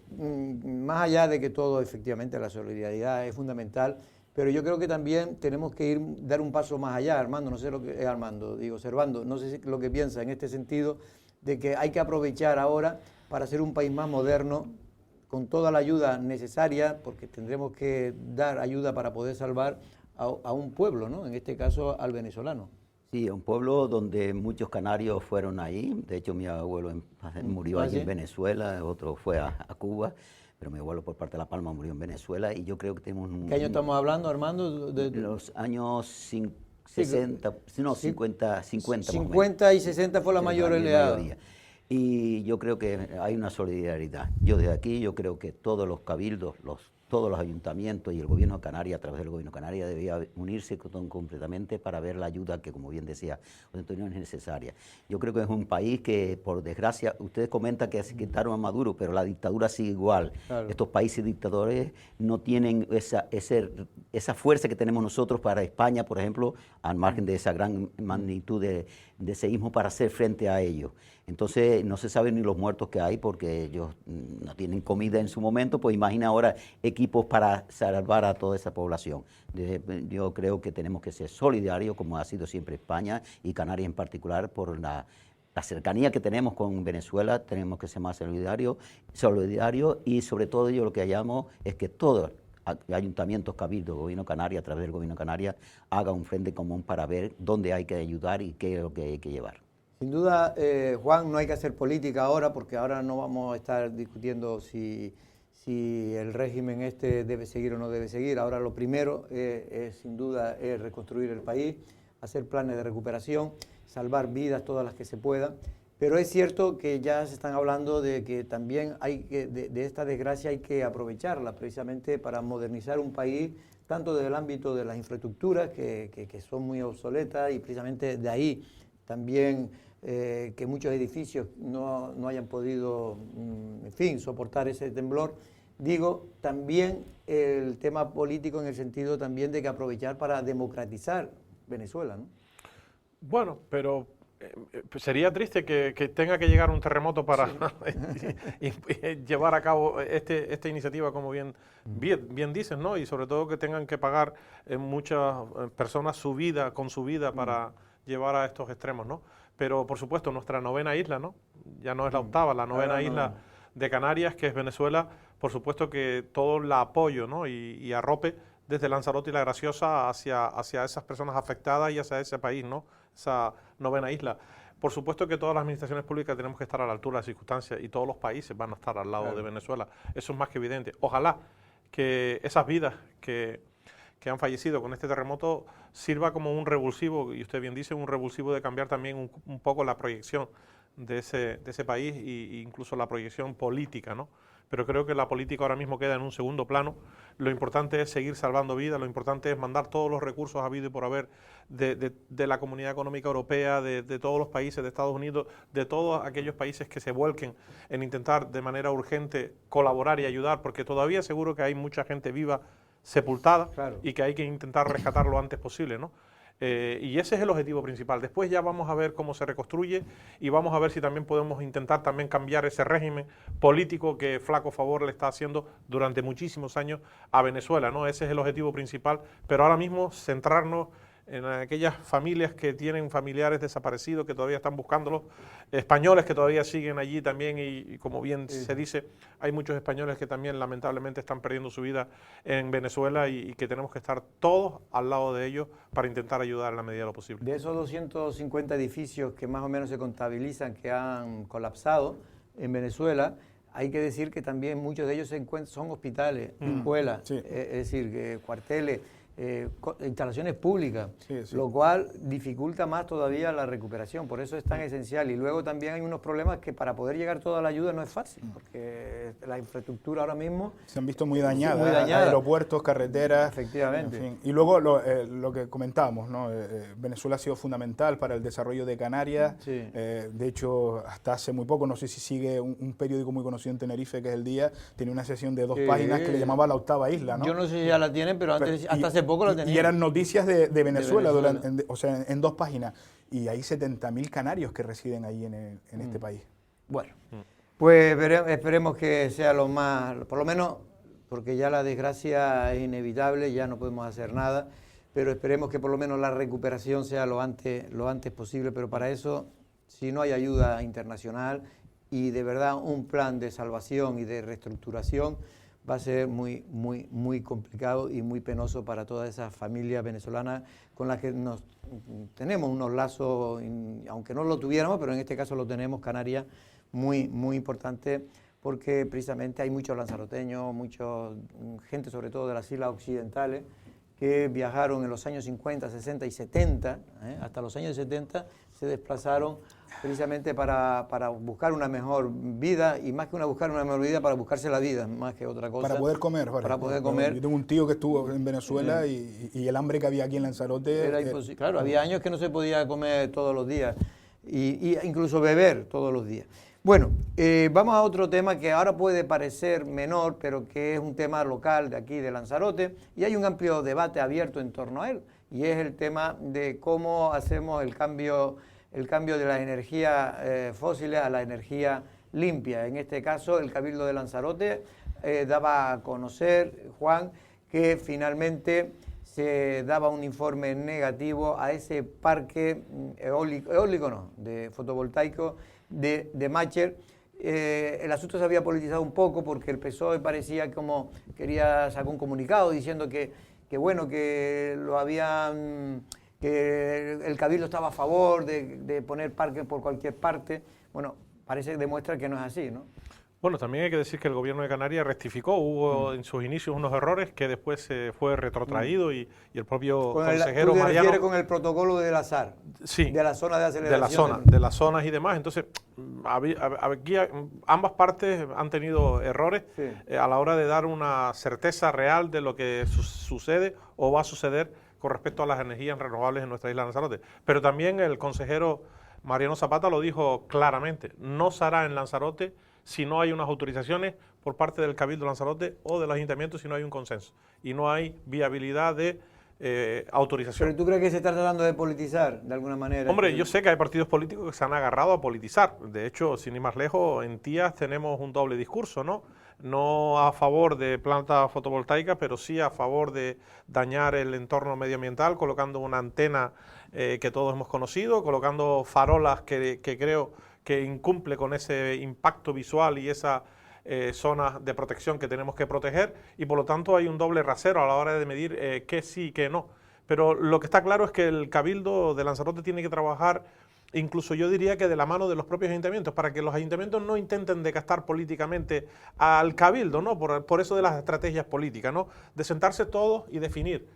más allá de que todo, efectivamente, la solidaridad es fundamental, pero yo creo que también tenemos que dar un paso más allá, Armando, no sé lo que es Servando, no sé lo que piensa en este sentido, de que hay que aprovechar ahora para ser un país más moderno, con toda la ayuda necesaria, porque tendremos que dar ayuda para poder salvar a un pueblo, ¿no? En este caso al venezolano. Sí, un pueblo donde muchos canarios fueron ahí. De hecho, mi abuelo murió allí en Venezuela, otro fue a Cuba, pero mi abuelo por parte de La Palma murió en Venezuela y yo creo que tenemos ¿Qué año estamos hablando, Armando? De los años 60, no, 50 50 y 60 fue la mayor oleada. Y yo creo que hay una solidaridad. Yo desde aquí, yo creo que todos los cabildos, todos los ayuntamientos y el gobierno de Canarias, a través del gobierno de Canarias, debía unirse completamente para ver la ayuda que, como bien decía José Antonio, es necesaria. Yo creo que es un país que, por desgracia, ustedes comentan que se quitaron a Maduro, pero la dictadura sigue igual. Claro. Estos países dictadores no tienen esa fuerza que tenemos nosotros para España, por ejemplo, al margen de esa gran magnitud de seísmo para hacer frente a ellos. Entonces no se sabe ni los muertos que hay porque ellos no tienen comida en su momento, pues imagina ahora equipos para salvar a toda esa población. Yo creo que tenemos que ser solidarios, como ha sido siempre España y Canarias en particular, por la cercanía que tenemos con Venezuela, tenemos que ser más solidarios y sobre todo yo lo que llamo es que todos ayuntamientos, cabildos, gobierno canario, a través del gobierno canaria, haga un frente común para ver dónde hay que ayudar y qué es lo que hay que llevar. Sin duda, Juan, no hay que hacer política ahora porque ahora no vamos a estar discutiendo si el régimen debe seguir o no debe seguir. Ahora lo primero es sin duda reconstruir el país, hacer planes de recuperación, salvar vidas todas las que se puedan. Pero es cierto que ya se están hablando de que también de esta desgracia hay que aprovecharla precisamente para modernizar un país, tanto desde el ámbito de las infraestructuras que son muy obsoletas y precisamente de ahí también que muchos edificios no hayan podido, en fin, soportar ese temblor. Digo, también el tema político en el sentido también de que aprovechar para democratizar Venezuela, ¿no? Bueno, pero sería triste que tenga que llegar un terremoto para y llevar a cabo esta iniciativa, como bien dices, ¿no? Y sobre todo que tengan que pagar muchas personas con su vida para llevar a estos extremos, ¿no? Pero, por supuesto, nuestra novena isla, ¿no? Ya no es la octava, la novena isla de Canarias, que es Venezuela, por supuesto que todo el apoyo, ¿no? y arrope desde Lanzarote y La Graciosa hacia esas personas afectadas y hacia ese país, ¿no? Esa novena isla. Por supuesto que todas las administraciones públicas tenemos que estar a la altura de las circunstancias y todos los países van a estar al lado de Venezuela. Eso es más que evidente. Ojalá que esas vidas que han fallecido con este terremoto sirva como un revulsivo, y usted bien dice, un revulsivo de cambiar también un poco la proyección de ese país e incluso la proyección política, ¿no? Pero creo que la política ahora mismo queda en un segundo plano. Lo importante es seguir salvando vidas, lo importante es mandar todos los recursos habidos y por haber de la Comunidad Económica Europea, de todos los países, de Estados Unidos, de todos aquellos países que se vuelquen en intentar de manera urgente colaborar y ayudar, porque todavía seguro que hay mucha gente viva sepultada y que hay que intentar rescatar lo antes posible, ¿no? Y ese es el objetivo principal. Después ya vamos a ver cómo se reconstruye y vamos a ver si también podemos intentar también cambiar ese régimen político que flaco favor le está haciendo durante muchísimos años a Venezuela, ¿no? Ese es el objetivo principal, pero ahora mismo centrarnos en aquellas familias que tienen familiares desaparecidos, que todavía están buscándolos, españoles que todavía siguen allí también y como bien se dice, hay muchos españoles que también lamentablemente están perdiendo su vida en Venezuela y que tenemos que estar todos al lado de ellos para intentar ayudar en la medida de lo posible. De esos 250 edificios que más o menos se contabilizan que han colapsado en Venezuela, hay que decir que también muchos de ellos son hospitales, escuelas, es decir, cuarteles, instalaciones públicas, lo cual dificulta más todavía la recuperación, por eso es tan esencial. Y luego también hay unos problemas que para poder llegar toda la ayuda no es fácil, porque la infraestructura ahora mismo se han visto muy dañadas, aeropuertos, carreteras, efectivamente. En fin. Y luego lo que comentábamos, ¿no? Venezuela ha sido fundamental para el desarrollo de Canarias, de hecho hasta hace muy poco, no sé si sigue un periódico muy conocido en Tenerife que es El Día, tenía una sesión de 2 páginas que le llamaba La Octava Isla, ¿no? Yo no sé si ya la tienen, pero antes, hasta hace poco la tenían. Y eran noticias de Venezuela, o sea, en 2 páginas. Y hay 70.000 canarios que residen ahí en este país. Bueno, pues esperemos que sea lo más, por lo menos, porque ya la desgracia es inevitable, ya no podemos hacer nada, pero esperemos que por lo menos la recuperación sea lo antes posible, pero para eso, si no hay ayuda internacional y de verdad un plan de salvación y de reestructuración, va a ser muy, muy, muy complicado y muy penoso para todas esas familias venezolanas con las que tenemos unos lazos, aunque no lo tuviéramos, pero en este caso lo tenemos, Canarias, muy, muy importante, porque precisamente hay muchos lanzaroteños, mucha gente sobre todo de las islas occidentales, que viajaron en los años 50, 60 y 70, hasta los años 70, se desplazaron precisamente para buscar una mejor vida, y más que buscar una mejor vida, para buscarse la vida, más que otra cosa. Para poder comer. Para poder comer. Yo tengo un tío que estuvo en Venezuela y el hambre que había aquí en Lanzarote... Era imposible. Claro, había años que no se podía comer todos los días, y incluso beber todos los días. Bueno, vamos a otro tema que ahora puede parecer menor, pero que es un tema local de aquí, de Lanzarote, y hay un amplio debate abierto en torno a él, y es el tema de cómo hacemos el cambio de las energías fósiles a la energía limpia. En este caso, el Cabildo de Lanzarote daba a conocer, Juan, que finalmente se daba un informe negativo a ese parque eólico no, de fotovoltaico de Mácher. El asunto se había politizado un poco porque el PSOE parecía como quería sacar un comunicado diciendo que bueno, que lo habían... que el Cabildo estaba a favor de poner parques por cualquier parte. Bueno, parece que demuestra que no es así, ¿no? Bueno, también hay que decir que el gobierno de Canarias rectificó, hubo en sus inicios unos errores que después se fue retrotraído y el propio consejero ¿tú te Mariano... refieres con el protocolo del azar? Sí. De la zona de aceleración. De las zonas y demás. Entonces, aquí ambas partes han tenido errores a la hora de dar una certeza real de lo que sucede o va a suceder con respecto a las energías renovables en nuestra isla de Lanzarote. Pero también el consejero Mariano Zapata lo dijo claramente, no se hará en Lanzarote si no hay unas autorizaciones por parte del Cabildo de Lanzarote o del Ayuntamiento, si no hay un consenso y no hay viabilidad de autorización. ¿Pero tú crees que se está tratando de politizar de alguna manera? Hombre, yo sé que hay partidos políticos que se han agarrado a politizar. De hecho, sin ir más lejos, en Tías tenemos un doble discurso, ¿no? No a favor de plantas fotovoltaicas, pero sí a favor de dañar el entorno medioambiental, colocando una antena que todos hemos conocido, colocando farolas que creo que incumple con ese impacto visual y esa zona de protección que tenemos que proteger, y por lo tanto hay un doble rasero a la hora de medir qué sí y qué no. Pero lo que está claro es que el Cabildo de Lanzarote tiene que trabajar, incluso yo diría que de la mano de los propios ayuntamientos, para que los ayuntamientos no intenten desgastar políticamente al Cabildo, ¿no? Por eso de las estrategias políticas, ¿no? De sentarse todos y definir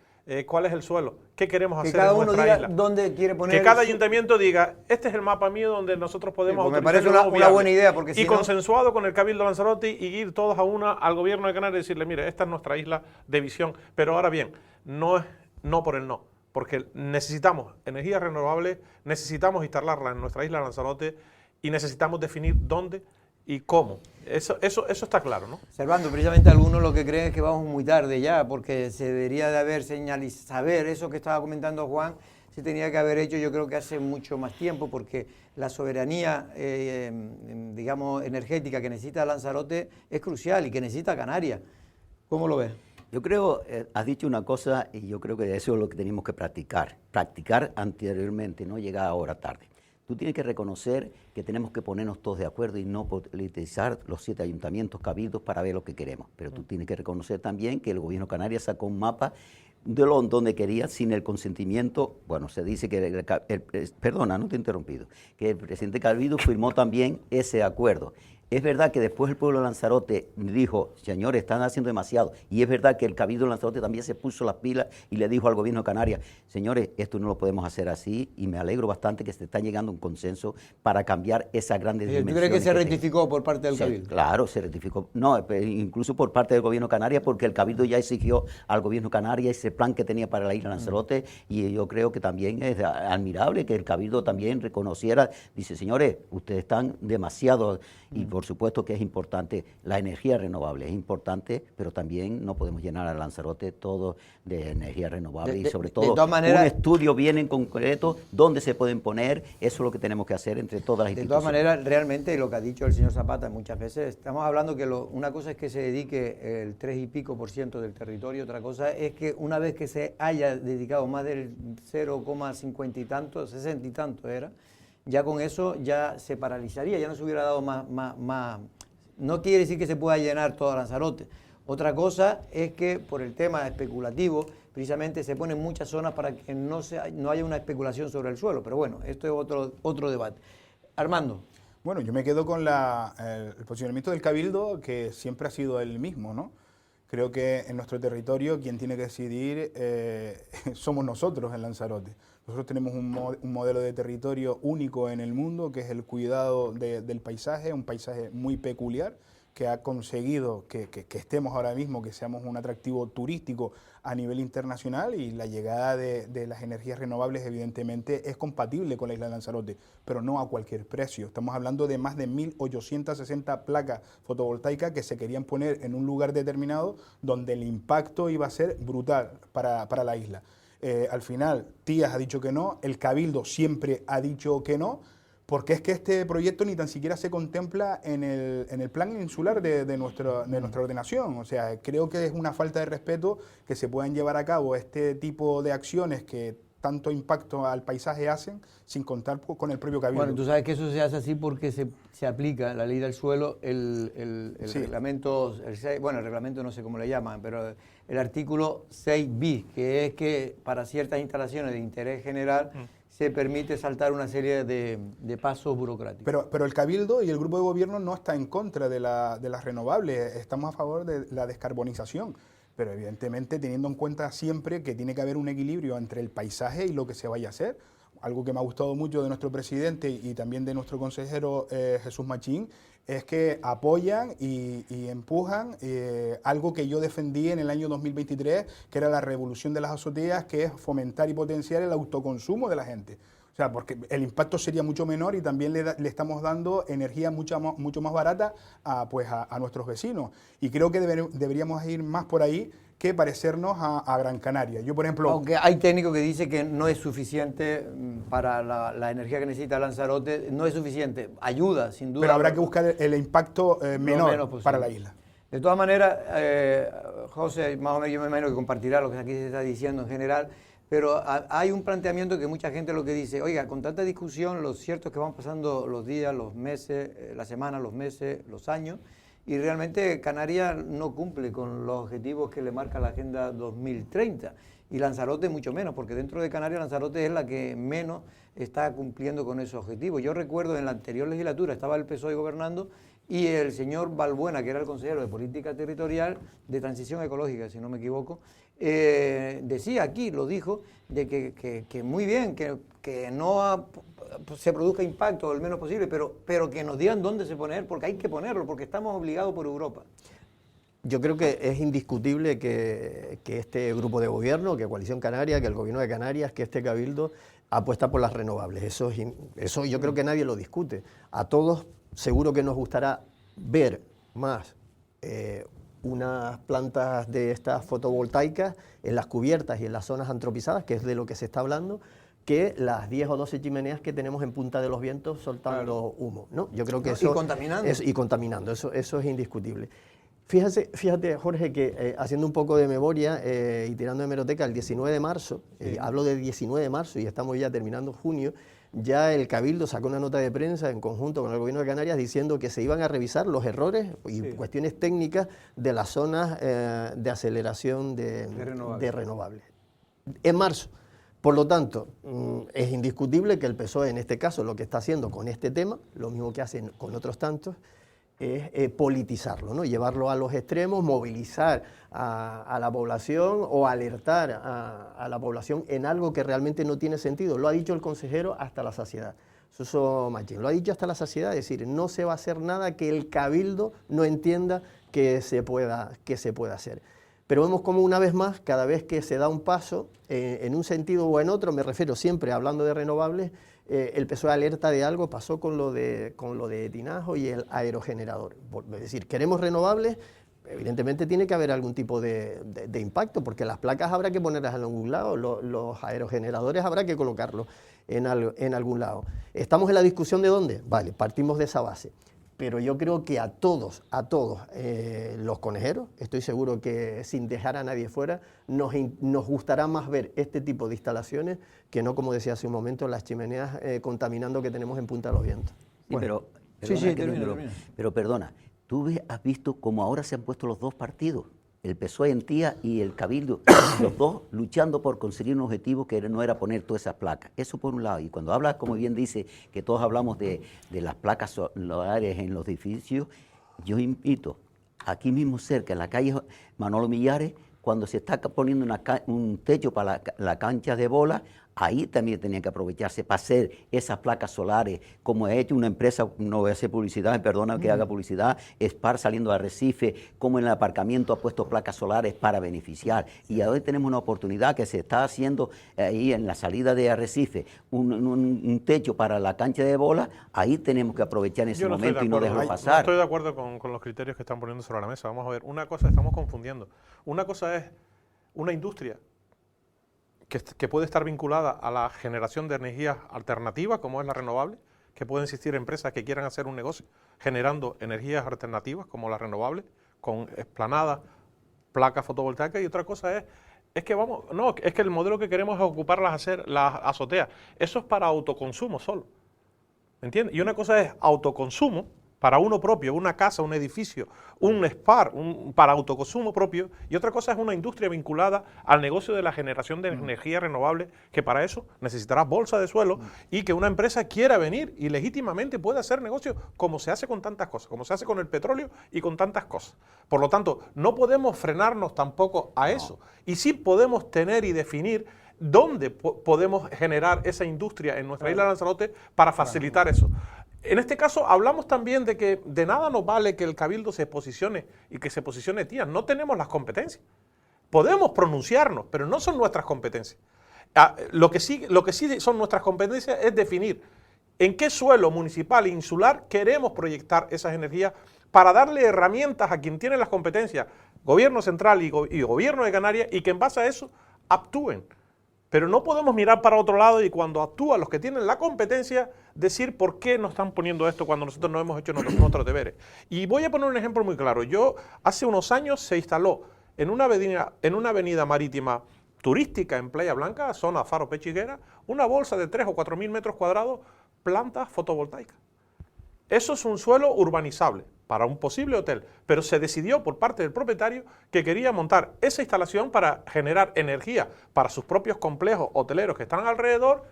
cuál es el suelo, qué queremos hacer en nuestra isla. Dónde quiere poner que cada ayuntamiento diga, este es el mapa mío donde nosotros podemos autorizar. Me parece una buena idea. Porque y consensuado con el Cabildo de Lanzarote y ir todos a una al gobierno de Canarias y decirle, mire, esta es nuestra isla de visión. Pero ahora bien, no es no por el no, porque necesitamos energías renovables, necesitamos instalarlas en nuestra isla de Lanzarote y necesitamos definir dónde y cómo. Eso está claro, ¿no? Servando, precisamente algunos lo que creen es que vamos muy tarde ya, porque se debería de haber saber eso que estaba comentando Juan, se tenía que haber hecho, yo creo que hace mucho más tiempo, porque la soberanía, digamos, energética que necesita Lanzarote es crucial y que necesita Canarias. ¿Cómo lo ves? Yo creo, has dicho una cosa y yo creo que eso es lo que tenemos que practicar anteriormente, no llegar ahora tarde. Tú tienes que reconocer que tenemos que ponernos todos de acuerdo y no politizar los 7 ayuntamientos cabildos para ver lo que queremos. Pero tú tienes que reconocer también que el gobierno de Canarias sacó un mapa de donde quería sin el consentimiento. Bueno, se dice que, perdona, no te he interrumpido, que el presidente Cabildo firmó también ese acuerdo. Es verdad que después el pueblo de Lanzarote dijo, señores, están haciendo demasiado. Y es verdad que el Cabildo de Lanzarote también se puso las pilas y le dijo al gobierno de Canarias, señores, esto no lo podemos hacer así. Y me alegro bastante que se está llegando a un consenso para cambiar esas grandes dimensiones. ¿Tú crees que se rectificó por parte del Cabildo? Claro, se rectificó. No, incluso por parte del gobierno de Canarias, porque el Cabildo ya exigió al gobierno de Canarias ese plan que tenía para la isla de Lanzarote. Y yo creo que también es admirable que el Cabildo también reconociera, dice, señores, ustedes están demasiado... Y por supuesto que es importante, la energía renovable es importante, pero también no podemos llenar a Lanzarote todo de energía renovable y sobre todo un estudio bien en concreto, dónde se pueden poner, eso es lo que tenemos que hacer entre todas las instituciones. De todas maneras, realmente lo que ha dicho el señor Zapata muchas veces, estamos hablando que una cosa es que se dedique el 3 y pico % del territorio, otra cosa es que una vez que se haya dedicado más del 0,50 y tanto, 60 y tanto era, ya con eso ya se paralizaría, ya no se hubiera dado más. No quiere decir que se pueda llenar toda Lanzarote. Otra cosa es que por el tema especulativo, precisamente se ponen muchas zonas para que no haya una especulación sobre el suelo. Pero bueno, esto es otro debate. Armando. Bueno, yo me quedo con el posicionamiento del Cabildo, que siempre ha sido el mismo, ¿no? Creo que en nuestro territorio quien tiene que decidir somos nosotros en Lanzarote. Nosotros tenemos un modelo de territorio único en el mundo, que es el cuidado del paisaje, un paisaje muy peculiar, que ha conseguido que estemos ahora mismo, que seamos un atractivo turístico a nivel internacional, y la llegada de las energías renovables evidentemente es compatible con la isla de Lanzarote, pero no a cualquier precio. Estamos hablando de más de 1.860 placas fotovoltaicas que se querían poner en un lugar determinado donde el impacto iba a ser brutal para la isla. Al final, Tías ha dicho que no, el Cabildo siempre ha dicho que no, porque es que este proyecto ni tan siquiera se contempla en el plan insular de nuestra ordenación. O sea, creo que es una falta de respeto que se puedan llevar a cabo este tipo de acciones que tanto impacto al paisaje hacen sin contar con el propio Cabildo. Bueno, tú sabes que eso se hace así porque se aplica la ley del suelo, el sí. reglamento, el reglamento no sé cómo le llaman, pero el artículo 6bis, que es que para ciertas instalaciones de interés general se permite saltar una serie de pasos burocráticos. Pero el Cabildo y el grupo de gobierno no está en contra de las renovables, estamos a favor de la descarbonización. Pero evidentemente teniendo en cuenta siempre que tiene que haber un equilibrio entre el paisaje y lo que se vaya a hacer. Algo que me ha gustado mucho de nuestro presidente y también de nuestro consejero Jesús Machín es que apoyan y empujan algo que yo defendí en el año 2023, que era la revolución de las azoteas, que es fomentar y potenciar el autoconsumo de la gente. O sea, porque el impacto sería mucho menor y también le estamos dando energía mucho más barata a nuestros vecinos. Y creo que deberíamos ir más por ahí que parecernos a Gran Canaria. Yo, por ejemplo... Aunque hay técnicos que dicen que no es suficiente para la energía que necesita Lanzarote, no es suficiente, ayuda, sin duda. Pero habrá que buscar el impacto menor para la isla. De todas maneras, José, más o menos yo me imagino que compartirá lo que aquí se está diciendo en general, pero hay un planteamiento que mucha gente lo que dice, oiga, con tanta discusión, lo cierto es que van pasando los días, los meses, las semanas, los meses, los años, y realmente Canarias no cumple con los objetivos que le marca la Agenda 2030, y Lanzarote mucho menos, porque dentro de Canarias Lanzarote es la que menos está cumpliendo con esos objetivos. Yo recuerdo en la anterior legislatura estaba el PSOE gobernando, y el señor Balbuena, que era el consejero de Política Territorial de Transición Ecológica, si no me equivoco, decía aquí, lo dijo, de que muy bien, que no se produzca impacto el menos posible, pero que nos digan dónde se poner, porque hay que ponerlo, porque estamos obligados por Europa. Yo creo que es indiscutible que este grupo de gobierno, que Coalición Canaria, que el gobierno de Canarias, que este Cabildo apuesta por las renovables. Eso yo creo que nadie lo discute. A todos seguro que nos gustará ver más unas plantas de estas fotovoltaicas en las cubiertas y en las zonas antropizadas, que es de lo que se está hablando, que las 10 o 12 chimeneas que tenemos en Punta de los Vientos soltando humo, ¿no? Yo creo que eso... Y contaminando. Eso es indiscutible. Fíjate, Jorge, que haciendo un poco de memoria y tirando de hemeroteca, el 19 de marzo, hablo del 19 de marzo y estamos ya terminando junio, ya el Cabildo sacó una nota de prensa en conjunto con el Gobierno de Canarias diciendo que se iban a revisar los errores y cuestiones técnicas de las zonas de aceleración de renovables. En marzo. Por lo tanto, es indiscutible que el PSOE, en este caso, lo que está haciendo con este tema, lo mismo que hacen con otros tantos, es politizarlo, ¿no? Llevarlo a los extremos, movilizar a la población o alertar a la población en algo que realmente no tiene sentido. Lo ha dicho el consejero hasta la saciedad. Suso Machín lo ha dicho hasta la saciedad, es decir, no se va a hacer nada que el Cabildo no entienda que se pueda hacer. Pero vemos como una vez más, cada vez que se da un paso en un sentido o en otro, me refiero siempre hablando de renovables, el PSOE alerta de algo, pasó con lo de Tinajo y el aerogenerador. Es decir, queremos renovables, evidentemente tiene que haber algún tipo de impacto, porque las placas habrá que ponerlas en algún lado, los aerogeneradores habrá que colocarlos en algún lado. ¿Estamos en la discusión de dónde? Vale, partimos de esa base. Pero yo creo que a todos los conejeros, estoy seguro que sin dejar a nadie fuera, nos gustará más ver este tipo de instalaciones que no, como decía hace un momento, las chimeneas contaminando que tenemos en Punta de los Vientos. Sí, bueno. Pero perdona, ¿tú has visto cómo ahora se han puesto los dos partidos? El PSOE en Tía y el Cabildo, los dos luchando por conseguir un objetivo que no era poner todas esas placas. Eso por un lado. Y cuando hablas, como bien dice, que todos hablamos de las placas solares en los edificios, yo invito, aquí mismo cerca, en la calle Manolo Millares, cuando se está poniendo un techo para la cancha de bola, ahí también tenía que aprovecharse para hacer esas placas solares, como ha hecho una empresa, no voy a hacer publicidad, perdona que haga publicidad, Spar saliendo de Arrecife, como en el aparcamiento ha puesto placas solares para beneficiar. Y ahora tenemos una oportunidad que se está haciendo ahí en la salida de Arrecife, un techo para la cancha de bola, ahí tenemos que aprovechar en ese momento y no dejarlo pasar. No estoy de acuerdo con los criterios que están poniendo sobre la mesa. Vamos a ver, una cosa estamos confundiendo. Una cosa es una industria que puede estar vinculada a la generación de energías alternativas, como es la renovable, que pueden existir empresas que quieran hacer un negocio generando energías alternativas, como las renovables, con esplanadas, placas fotovoltaicas, y otra cosa es que el modelo que queremos es ocupar las azoteas. Eso es para autoconsumo solo, ¿me entiendes? Y una cosa es autoconsumo, para uno propio, una casa, un edificio, un SPAR, para autoconsumo propio, y otra cosa es una industria vinculada al negocio de la generación de energía renovable, que para eso necesitará bolsa de suelo y que una empresa quiera venir y legítimamente pueda hacer negocio como se hace con tantas cosas, como se hace con el petróleo y con tantas cosas. Por lo tanto, no podemos frenarnos tampoco a eso, y sí podemos tener y definir dónde podemos generar esa industria en nuestra isla de Lanzarote para facilitar eso. En este caso hablamos también de que de nada nos vale que el Cabildo se posicione y que se posicione Tía. No tenemos las competencias. Podemos pronunciarnos, pero no son nuestras competencias. Lo que sí son nuestras competencias es definir en qué suelo municipal e insular queremos proyectar esas energías para darle herramientas a quien tiene las competencias, gobierno central y gobierno de Canarias, y que en base a eso actúen. Pero no podemos mirar para otro lado y cuando actúan los que tienen la competencia, decir por qué nos están poniendo esto cuando nosotros no hemos hecho nuestros deberes. Y voy a poner un ejemplo muy claro. Hace unos años se instaló en una avenida marítima turística en Playa Blanca, zona Faro Pechiguera, una bolsa de 3 o 4 mil metros cuadrados, plantas fotovoltaicas. Eso es un suelo urbanizable para un posible hotel, pero se decidió por parte del propietario que quería montar esa instalación para generar energía para sus propios complejos hoteleros que están alrededor,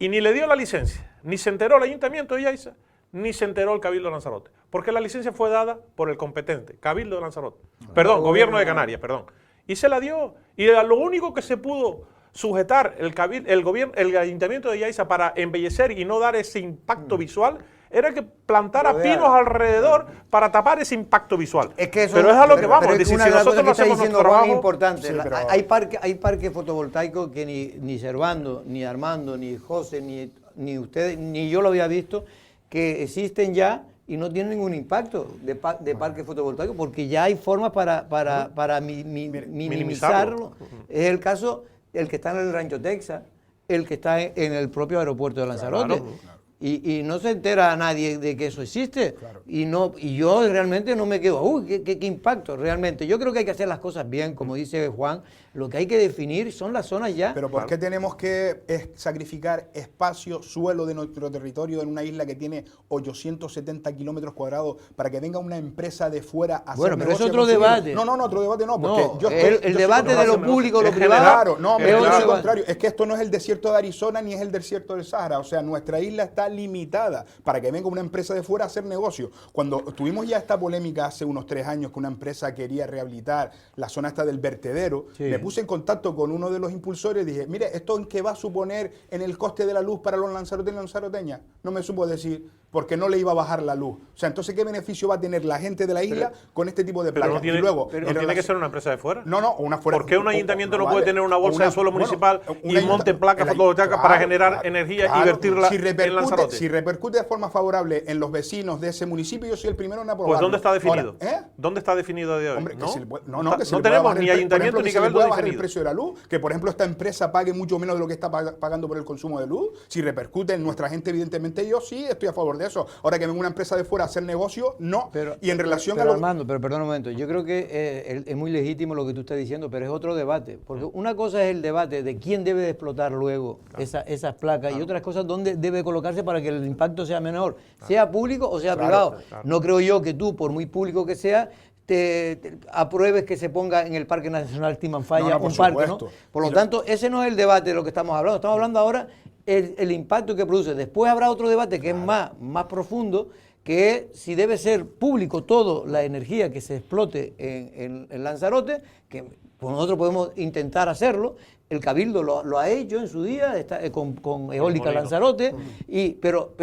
y ni le dio la licencia, ni se enteró el Ayuntamiento de Yaiza, ni se enteró el Cabildo de Lanzarote, porque la licencia fue dada por el competente, Cabildo de Lanzarote, Gobierno de Canarias, y se la dio, y lo único que se pudo sujetar el Ayuntamiento de Yaiza para embellecer y no dar ese impacto visual era que plantara pinos alrededor para tapar ese impacto visual. Pero es a lo que vamos, es si nosotros no hacemos nuestro trabajo... Es importante. Sí, hay parques fotovoltaicos que ni Servando, ni Armando, ni José, ni ustedes, ni yo lo había visto, que existen ya y no tienen ningún impacto de parques fotovoltaicos, porque ya hay formas para minimizarlo. Es el caso, el que está en el Rancho Texas, el que está en el propio aeropuerto de Lanzarote. Claro. Y no se entera a nadie de que eso existe. Claro. Y yo realmente no me quedo, qué impacto realmente. Yo creo que hay que hacer las cosas bien, como dice Juan. Lo que hay que definir son las zonas ya. Pero ¿por qué tenemos que sacrificar espacio, suelo de nuestro territorio en una isla que tiene 870 kilómetros cuadrados para que venga una empresa de fuera a hacer pero es otro debate. No, otro debate no. Porque el debate de lo público, lo privado. Claro, no, al contrario. Es que esto no es el desierto de Arizona ni es el desierto del Sahara. O sea, nuestra isla está limitada para que venga una empresa de fuera a hacer negocio. Cuando tuvimos ya esta polémica hace unos 3 años que una empresa quería rehabilitar la zona esta del vertedero, me puse en contacto con uno de los impulsores y dije, mire, ¿esto en qué va a suponer en el coste de la luz para los lanzaroteños y lanzaroteñas? No me supo decir, porque no le iba a bajar la luz. O sea, entonces, ¿qué beneficio va a tener la gente de la isla con este tipo de placas? Pero no tiene que ser una empresa de fuera. No, una fuera. ¿Por qué un ayuntamiento no puede tener una bolsa de suelo municipal y monte placas fotovoltaicas para generar energía y vertirla en Lanzarote? Si repercute de forma favorable en los vecinos de ese municipio, yo soy el primero en aprobarlo. Pues ¿dónde está definido? ¿Dónde está definido a día de hoy? Hombre, no tenemos ni ayuntamiento ni cabildo definido. El precio de la luz, que por ejemplo esta empresa pague mucho menos de lo que está pagando por el consumo de luz, si repercute en nuestra gente, evidentemente yo sí estoy a favor de eso. Ahora que venga una empresa de fuera a hacer negocio, no. Y en relación a Armando, pero perdón un momento, yo creo que es muy legítimo lo que tú estás diciendo, pero es otro debate, porque una cosa es el debate de quién debe de explotar luego esas placas y otras cosas dónde debe colocarse para que el impacto sea menor, sea público o sea privado. No creo yo que tú, por muy público que sea, te apruebes que se ponga en el Parque Nacional Timanfaya un parque, ¿no? Por lo tanto, ese no es el debate de lo que estamos hablando. Estamos hablando ahora el impacto que produce. Después habrá otro debate que es más profundo, que es si debe ser público toda la energía que se explote en Lanzarote, que pues nosotros podemos intentar hacerlo. El Cabildo lo ha hecho en su día con Eólica Lanzarote, pero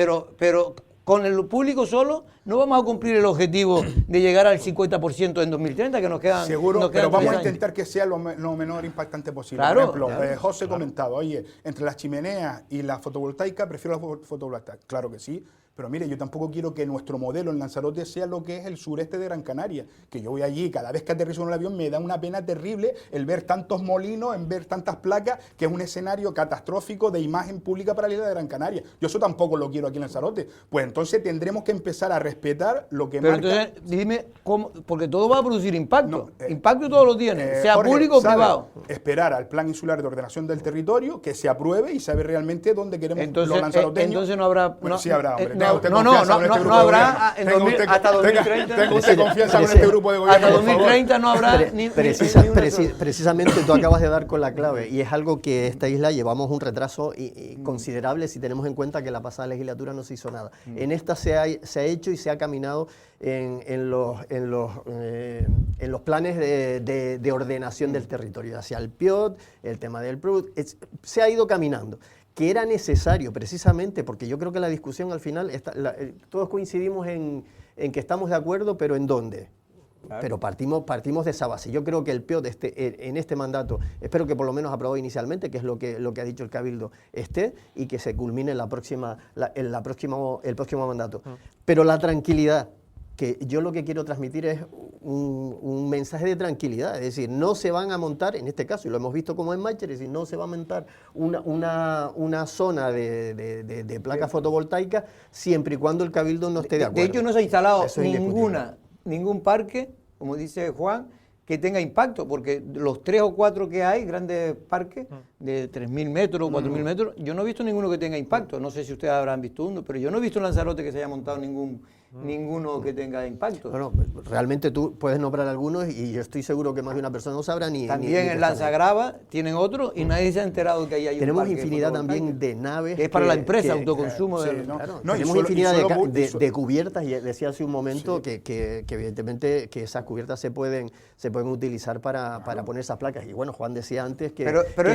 con el público solo no vamos a cumplir el objetivo de llegar al 50% en 2030, que nos quedan. Seguro, pero vamos a intentar que sea lo menor impactante posible. Claro, por ejemplo, José comentaba, oye, entre las chimeneas y la fotovoltaica, prefiero la fotovoltaica. Claro que sí. Pero mire, yo tampoco quiero que nuestro modelo en Lanzarote sea lo que es el sureste de Gran Canaria, que yo voy allí, cada vez que aterrizo en el avión me da una pena terrible el ver tantos molinos, en ver tantas placas, que es un escenario catastrófico de imagen pública para la isla de Gran Canaria. Yo eso tampoco lo quiero aquí en Lanzarote. Pues entonces tendremos que empezar a respetar lo que marca. Pero entonces, dime, ¿cómo? Porque todo va a producir impacto. Impacto todos los tiene, sea Jorge, público o privado. Esperar al Plan Insular de Ordenación del Territorio, que se apruebe y saber realmente dónde queremos los lanzaroteños. Entonces no habrá... Bueno, sí habrá, hombre. No habrá hasta 2030. Tengo usted confianza con este grupo de gobierno. Hasta 2030 no habrá precisamente tú acabas de dar con la clave, y es algo que esta isla llevamos un retraso considerable si tenemos en cuenta que la pasada legislatura no se hizo nada. En esta se ha hecho y se ha caminado en los planes de ordenación del territorio, hacia el PIOT, el tema del PRUD, se ha ido caminando. Que era necesario precisamente, porque yo creo que la discusión al final, todos coincidimos en que estamos de acuerdo, pero ¿en dónde? Claro. Pero partimos de esa base. Yo creo que el PIOT en este mandato, espero que por lo menos aprobado inicialmente, que es lo que ha dicho el Cabildo, y que se culmine el próximo mandato. Pero la tranquilidad, que yo lo que quiero transmitir es un mensaje de tranquilidad, es decir, no se van a montar, en este caso, y lo hemos visto como en Mácher, es decir, no se va a montar una zona de placas fotovoltaicas siempre y cuando el Cabildo no esté de acuerdo. De hecho, no se ha instalado ningún parque, como dice Juan, que tenga impacto, porque los 3 o 4 que hay, grandes parques, de 3.000 metros, 4.000 metros, yo no he visto ninguno que tenga impacto. No sé si ustedes habrán visto uno, pero yo no he visto en Lanzarote que se haya montado ninguno que tenga impacto. Bueno, realmente tú puedes nombrar algunos y yo estoy seguro que más de una persona no sabrá ni... También en Lanzagrava tienen otro y nadie se ha enterado que ahí hay tenemos un parque. Tenemos infinidad también de naves... Que es para la empresa, autoconsumo. Tenemos infinidad de cubiertas, y decía hace un momento que evidentemente que esas cubiertas se pueden utilizar para poner esas placas. Y bueno, Juan decía antes que... Pero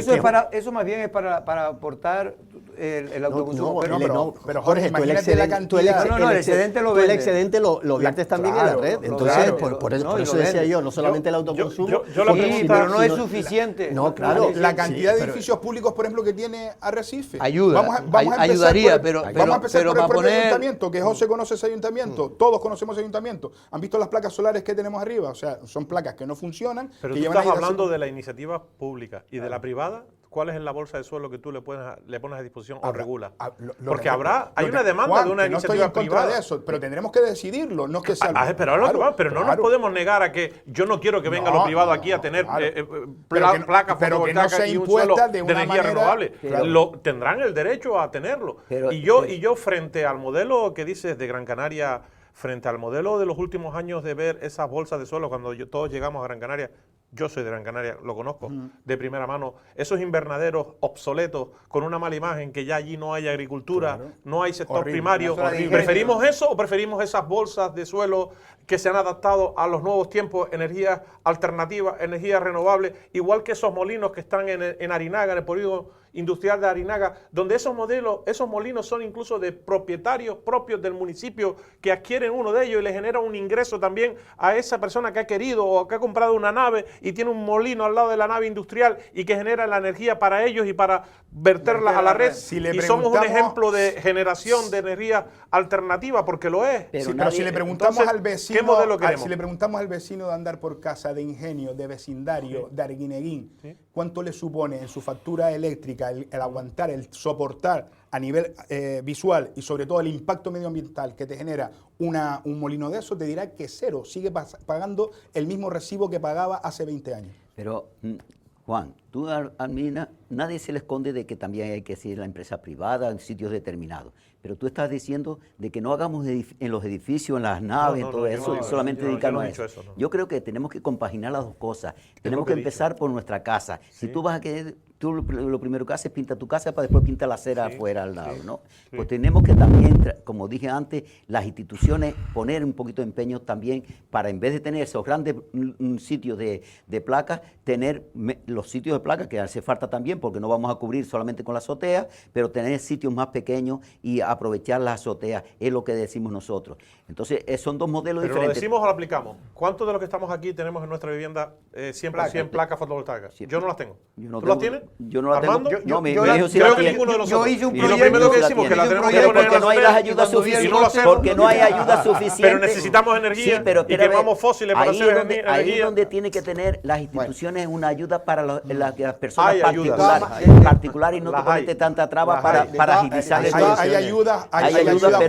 eso más bien es para aportar el autoconsumo. Pero Jorge, imagínate la cantidad... el excedente lo el excedente lo viertes también en la red. Entonces, por eso decía yo, no solamente el autoconsumo. Pero no es suficiente. No, claro. La cantidad de edificios públicos, por ejemplo, que tiene Arrecife. Ayudaría, pero vamos a empezar por el propio ayuntamiento, que José conoce ese ayuntamiento. Todos conocemos ese ayuntamiento. ¿Han visto las placas solares que tenemos arriba? O sea, son placas que no funcionan. Pero tú estás hablando de la iniciativa pública y de la privada. ¿cuál es la bolsa de suelo que tú le pones a disposición o regulas? Porque hay una demanda, Juan, de una que no estoy iniciativa en contra privada. De eso, pero tendremos que decidirlo, no es que sea... Pero no nos podemos negar a que yo no quiero que venga lo privado aquí a tener placas fotovoltaicas y un suelo de energía renovable. Tendrán el derecho a tenerlo. Y yo frente al modelo que dices de Gran Canaria, frente al modelo de los últimos años de ver esas bolsas de suelo cuando todos llegamos a Gran Canaria, yo soy de Gran Canaria, lo conozco de primera mano, esos invernaderos obsoletos con una mala imagen, que ya allí no hay agricultura, no hay sector primario. ¿Preferimos eso o preferimos esas bolsas de suelo que se han adaptado a los nuevos tiempos, energías alternativas, energías renovables, igual que esos molinos que están en Arinaga, en el polígono industrial de Arinaga, donde esos molinos son incluso de propietarios propios del municipio que adquieren uno de ellos y le genera un ingreso también a esa persona que ha querido o que ha comprado una nave y tiene un molino al lado de la nave industrial y que genera la energía para ellos y para verterla a la red. Y somos un ejemplo de generación de energía alternativa, porque lo es. Pero si le preguntamos al vecino, ¿qué modelo queremos? Si le preguntamos al vecino de andar por casa, de Ingenio, de vecindario, de Arguineguín, ¿cuánto le supone en su factura eléctrica el aguantar, el soportar a nivel visual y sobre todo el impacto medioambiental que te genera un molino de eso? Te dirá que cero, sigue pagando el mismo recibo que pagaba hace 20 años. Pero, Juan, tú a mí nadie se le esconde de que también hay que seguir la empresa privada en sitios determinados. Pero tú estás diciendo de que no hagamos en los edificios, en las naves, todo eso, solamente dedicarnos a eso. Yo creo que tenemos que compaginar las dos cosas. Tenemos que empezar por nuestra casa. Si tú vas a querer, tú lo primero que haces es pintar tu casa para después pintar la acera afuera al lado, ¿no? Pues tenemos que también, como dije antes, las instituciones poner un poquito de empeño también para, en vez de tener esos grandes sitios de placas, tener los sitios de placas, que hace falta también, porque no vamos a cubrir solamente con la azotea, pero tener sitios más pequeños y aprovechar las azoteas, es lo que decimos nosotros. Entonces, son dos modelos diferentes. ¿Lo decimos o lo aplicamos? ¿Cuántos de los que estamos aquí tenemos en nuestra vivienda 100% placas fotovoltaicas? Yo no las tengo. ¿Tú las tienes? Yo no la tengo. Mi hijo sí la tiene. Yo hice un proyecto. Y lo primero que decimos que la tenemos que poner porque no hay las ayudas suficientes. Y no lo hacemos. Porque no hay ayudas suficientes. Pero necesitamos energía y quemamos fósiles para hacer energía. Ahí es donde tiene que tener las instituciones una ayuda para las personas particulares y no te ponete tanta traba para agilizar el proceso. Hay ayudas,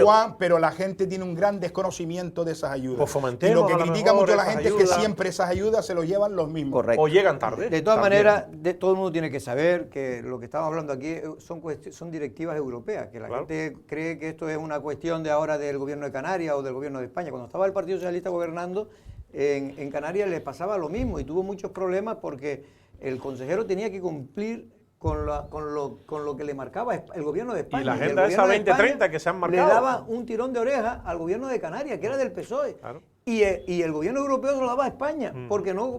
Juan, pero la gente tiene un gran desconocimiento de esas ayudas. Pues fomentemos. Y lo que critica mucho la gente es que siempre esas ayudas se lo llevan los mismos. Correcto. O llegan tarde. De todas maneras, todo el mundo tiene que saber que lo que estamos hablando aquí son directivas europeas, que la gente cree que esto es una cuestión de ahora del gobierno de Canarias o del gobierno de España. Cuando estaba el Partido Socialista gobernando, en Canarias les pasaba lo mismo y tuvo muchos problemas porque el consejero tenía que cumplir con lo que le marcaba el gobierno de España. Y la agenda esa 2030 que se han marcado. Le daba un tirón de oreja al gobierno de Canarias, que era del PSOE. Claro. Y el gobierno europeo se lo daba a España, porque no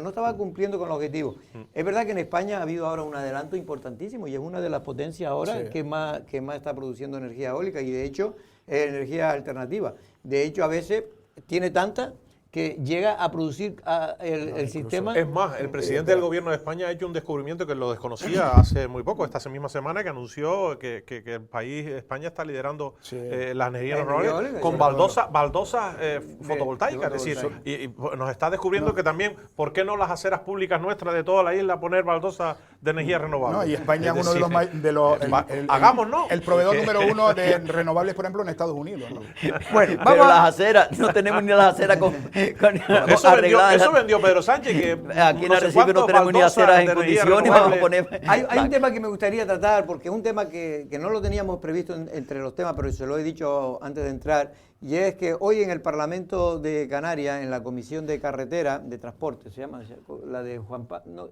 estaba cumpliendo con los objetivos. Es verdad que en España ha habido ahora un adelanto importantísimo y es una de las potencias ahora que más está produciendo energía eólica y de hecho energía alternativa. De hecho, a veces tiene tanta que llega a producir el sistema. Es más, el presidente del gobierno de España ha hecho un descubrimiento que lo desconocía hace muy poco, esta misma semana, que anunció que el país, España, está liderando las energías renovables con baldosas fotovoltaicas. Es decir, y nos está descubriendo que también, ¿por qué no las aceras públicas nuestras de toda la isla poner baldosas de energía renovable? No, y España es uno de los hagamos, ¿no? El proveedor número uno de renovables, por ejemplo, en Estados Unidos, ¿no? Bueno, pero las aceras, no tenemos ni las aceras eso vendió Pedro Sánchez, que aquí en Arrecife no tenemos ni aceras en condiciones. Hay un tema que me gustaría tratar, porque es un tema que no lo teníamos previsto entre los temas, pero se lo he dicho antes de entrar, y es que hoy en el Parlamento de Canarias, en la Comisión de Carretera, de Transporte, se llama, la de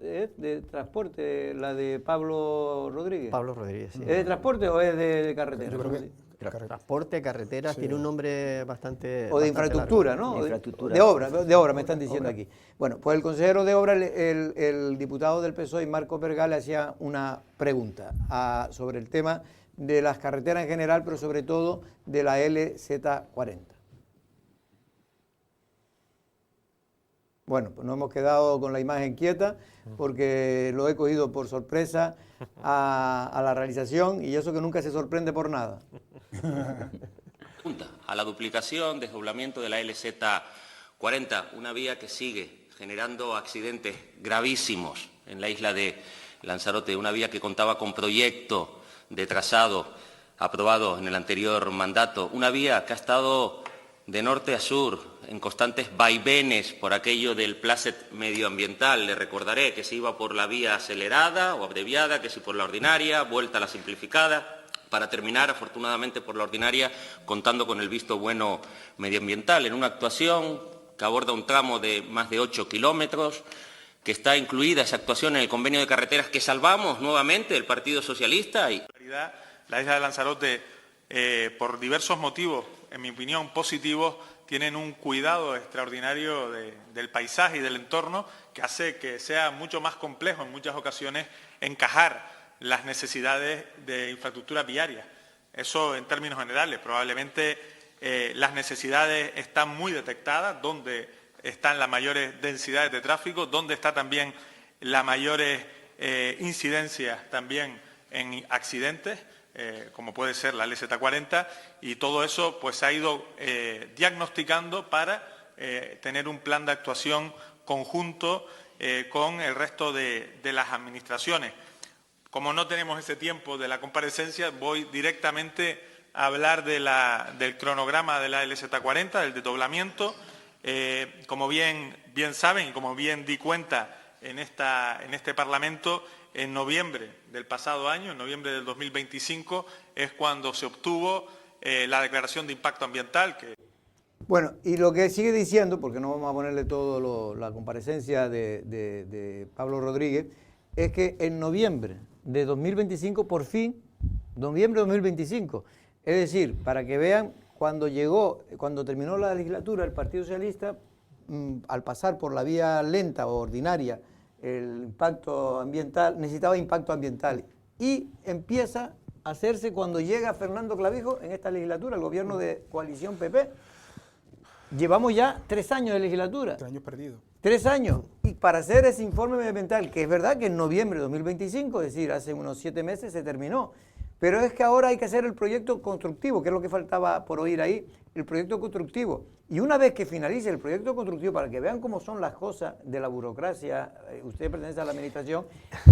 ¿es de Transporte, la de Pablo Rodríguez? Pablo Rodríguez, sí. ¿Es de Transporte o es de Carretera? Yo creo que transporte, carreteras, tiene un nombre bastante... O de infraestructura, largo, ¿no? Infraestructura. De obra, me están diciendo aquí. Bueno, pues el consejero de obra, el diputado del PSOE, Marco Pergal, le hacía una pregunta sobre el tema de las carreteras en general, pero sobre todo de la LZ40. Bueno, pues nos hemos quedado con la imagen quieta porque lo he cogido por sorpresa a la realización y eso que nunca se sorprende por nada. A la duplicación, desdoblamiento de la LZ40, una vía que sigue generando accidentes gravísimos en la isla de Lanzarote, una vía que contaba con proyecto de trazado aprobado en el anterior mandato, una vía que ha estado de norte a sur en constantes vaivenes por aquello del plácet medioambiental. Le recordaré que se iba por la vía acelerada o abreviada, que si por la ordinaria, vuelta a la simplificada, para terminar, afortunadamente, por la ordinaria, contando con el visto bueno medioambiental, en una actuación que aborda un tramo de más de 8 kilómetros, que está incluida esa actuación en el convenio de carreteras que salvamos nuevamente el Partido Socialista. La isla de Lanzarote, por diversos motivos, en mi opinión positivos, tienen un cuidado extraordinario del paisaje y del entorno que hace que sea mucho más complejo en muchas ocasiones encajar las necesidades de infraestructura viaria. Eso en términos generales. Probablemente las necesidades están muy detectadas, donde están las mayores densidades de tráfico, donde está también las mayores incidencias también en accidentes, como puede ser la LZ40, y todo eso pues se ha ido diagnosticando para tener un plan de actuación conjunto con el resto de las administraciones. Como no tenemos ese tiempo de la comparecencia, voy directamente a hablar del cronograma de la LZ40, del desdoblamiento. Como bien saben y como bien di cuenta en este Parlamento, en noviembre del pasado año, en noviembre del 2025, es cuando se obtuvo la declaración de impacto ambiental. Bueno, y lo que sigue diciendo, porque no vamos a ponerle todo la comparecencia de Pablo Rodríguez, es que en noviembre de 2025, por fin, noviembre de 2025, es decir, para que vean, cuando terminó la legislatura, el Partido Socialista, al pasar por la vía lenta o ordinaria, el impacto ambiental, necesitaba impacto ambiental, y empieza a hacerse cuando llega Fernando Clavijo en esta legislatura, el gobierno de coalición PP. Llevamos ya 3 años de legislatura. 3 años perdidos. 3 años. Y para hacer ese informe medioambiental, que es verdad que en noviembre de 2025, es decir, hace unos 7 meses se terminó, pero es que ahora hay que hacer el proyecto constructivo, que es lo que faltaba por oír ahí, el proyecto constructivo. Y una vez que finalice el proyecto constructivo, para que vean cómo son las cosas de la burocracia, usted pertenece a la administración,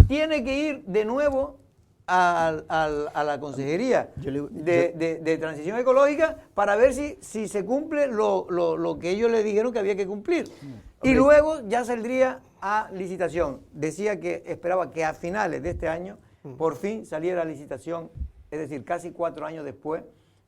tiene que ir de nuevo a la Consejería de Transición Ecológica para ver si se cumple lo que ellos le dijeron que había que cumplir. Y luego ya saldría a licitación. Decía que esperaba que a finales de este año por fin saliera a licitación, es decir, casi 4 años después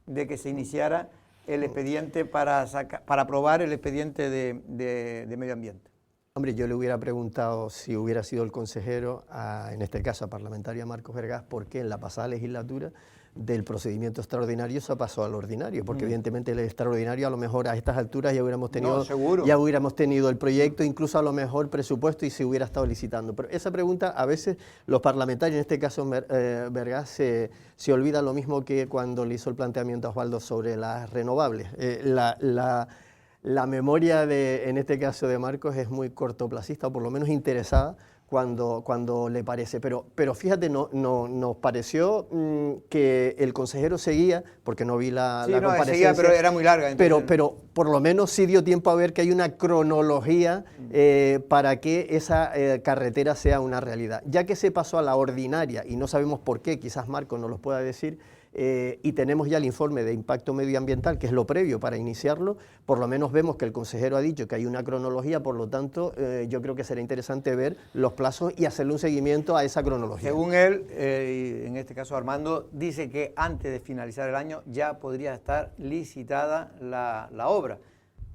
de que se iniciara el expediente para aprobar el expediente de medio ambiente. Hombre, yo le hubiera preguntado si hubiera sido el consejero, en este caso a parlamentaria Marcos Vergás, por qué en la pasada legislatura del procedimiento extraordinario se pasó al ordinario, porque evidentemente el extraordinario a lo mejor a estas alturas ya hubiéramos tenido el proyecto, incluso a lo mejor presupuesto, y se hubiera estado licitando. Pero esa pregunta a veces los parlamentarios, en este caso Vergás, se olvida lo mismo que cuando le hizo el planteamiento a Osvaldo sobre las renovables. La memoria en este caso de Marcos es muy cortoplacista, o por lo menos interesada cuando le parece. Pero fíjate, nos pareció que el consejero seguía, porque no vi la comparecencia. Seguía, pero era muy larga. Pero por lo menos sí dio tiempo a ver que hay una cronología para que esa carretera sea una realidad. Ya que se pasó a la ordinaria, y no sabemos por qué, quizás Marcos nos lo pueda decir, y tenemos ya el informe de impacto medioambiental, que es lo previo para iniciarlo, por lo menos vemos que el consejero ha dicho que hay una cronología, por lo tanto, yo creo que será interesante ver los plazos y hacerle un seguimiento a esa cronología. Según él, en este caso Armando, dice que antes de finalizar el año ya podría estar licitada la obra.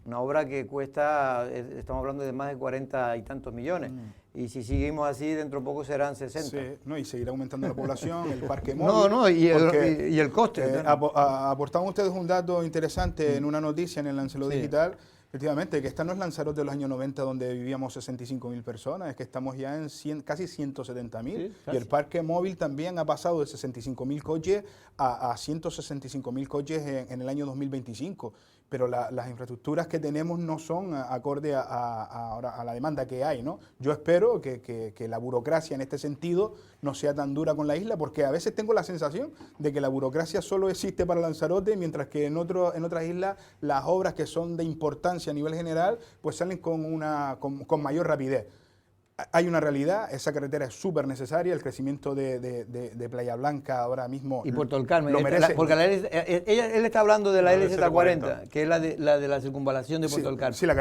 Una obra que cuesta, estamos hablando de más de 40 y tantos millones. Y si seguimos así, dentro de poco serán 60. Sí, no, y seguirá aumentando la población, el parque móvil. Y el coste. Aportaban ustedes un dato interesante en una noticia en el Lancelot Digital, efectivamente, que esta no es Lanzarote de los años 90, donde vivíamos 65.000 personas, es que estamos ya en casi 170.000, y el parque móvil también ha pasado de 65.000 coches a 165.000 coches en el año 2025. Pero las infraestructuras que tenemos no son acorde a la demanda que hay, ¿no? Yo espero que la burocracia en este sentido no sea tan dura con la isla, porque a veces tengo la sensación de que la burocracia solo existe para Lanzarote, mientras que en otras islas las obras que son de importancia a nivel general pues salen con mayor rapidez. hay una realidad, esa carretera es súper necesaria, el crecimiento de Playa Blanca ahora mismo y Puerto del Carmen, lo merece. porque él está hablando de la LZ40, que es la de la circunvalación de Puerto del Carmen. Sí, la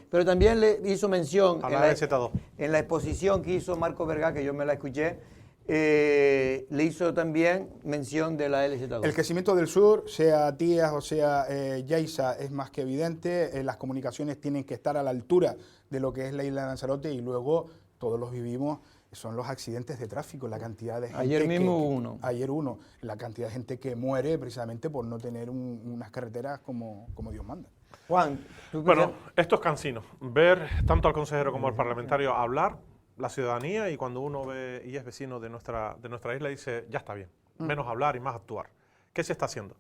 pero también le hizo mención a la LZ2. En la exposición que hizo Marco Vergá, que yo me la escuché, le hizo también mención de la LZ2. El crecimiento del sur, sea Tías o sea Yaiza, es más que evidente. Las comunicaciones tienen que estar a la altura de lo que es la isla de Lanzarote, y luego todos los vivimos, son los accidentes de tráfico, la cantidad de gente. Ayer mismo hubo uno. Ayer uno, la cantidad de gente que muere precisamente por no tener unas carreteras como Dios manda. Juan, bueno, esto es cansino. Ver tanto al consejero como al parlamentario hablar, la ciudadanía, y cuando uno ve y es vecino de nuestra isla, dice, ya está bien, menos hablar y más actuar. ¿Qué se está haciendo?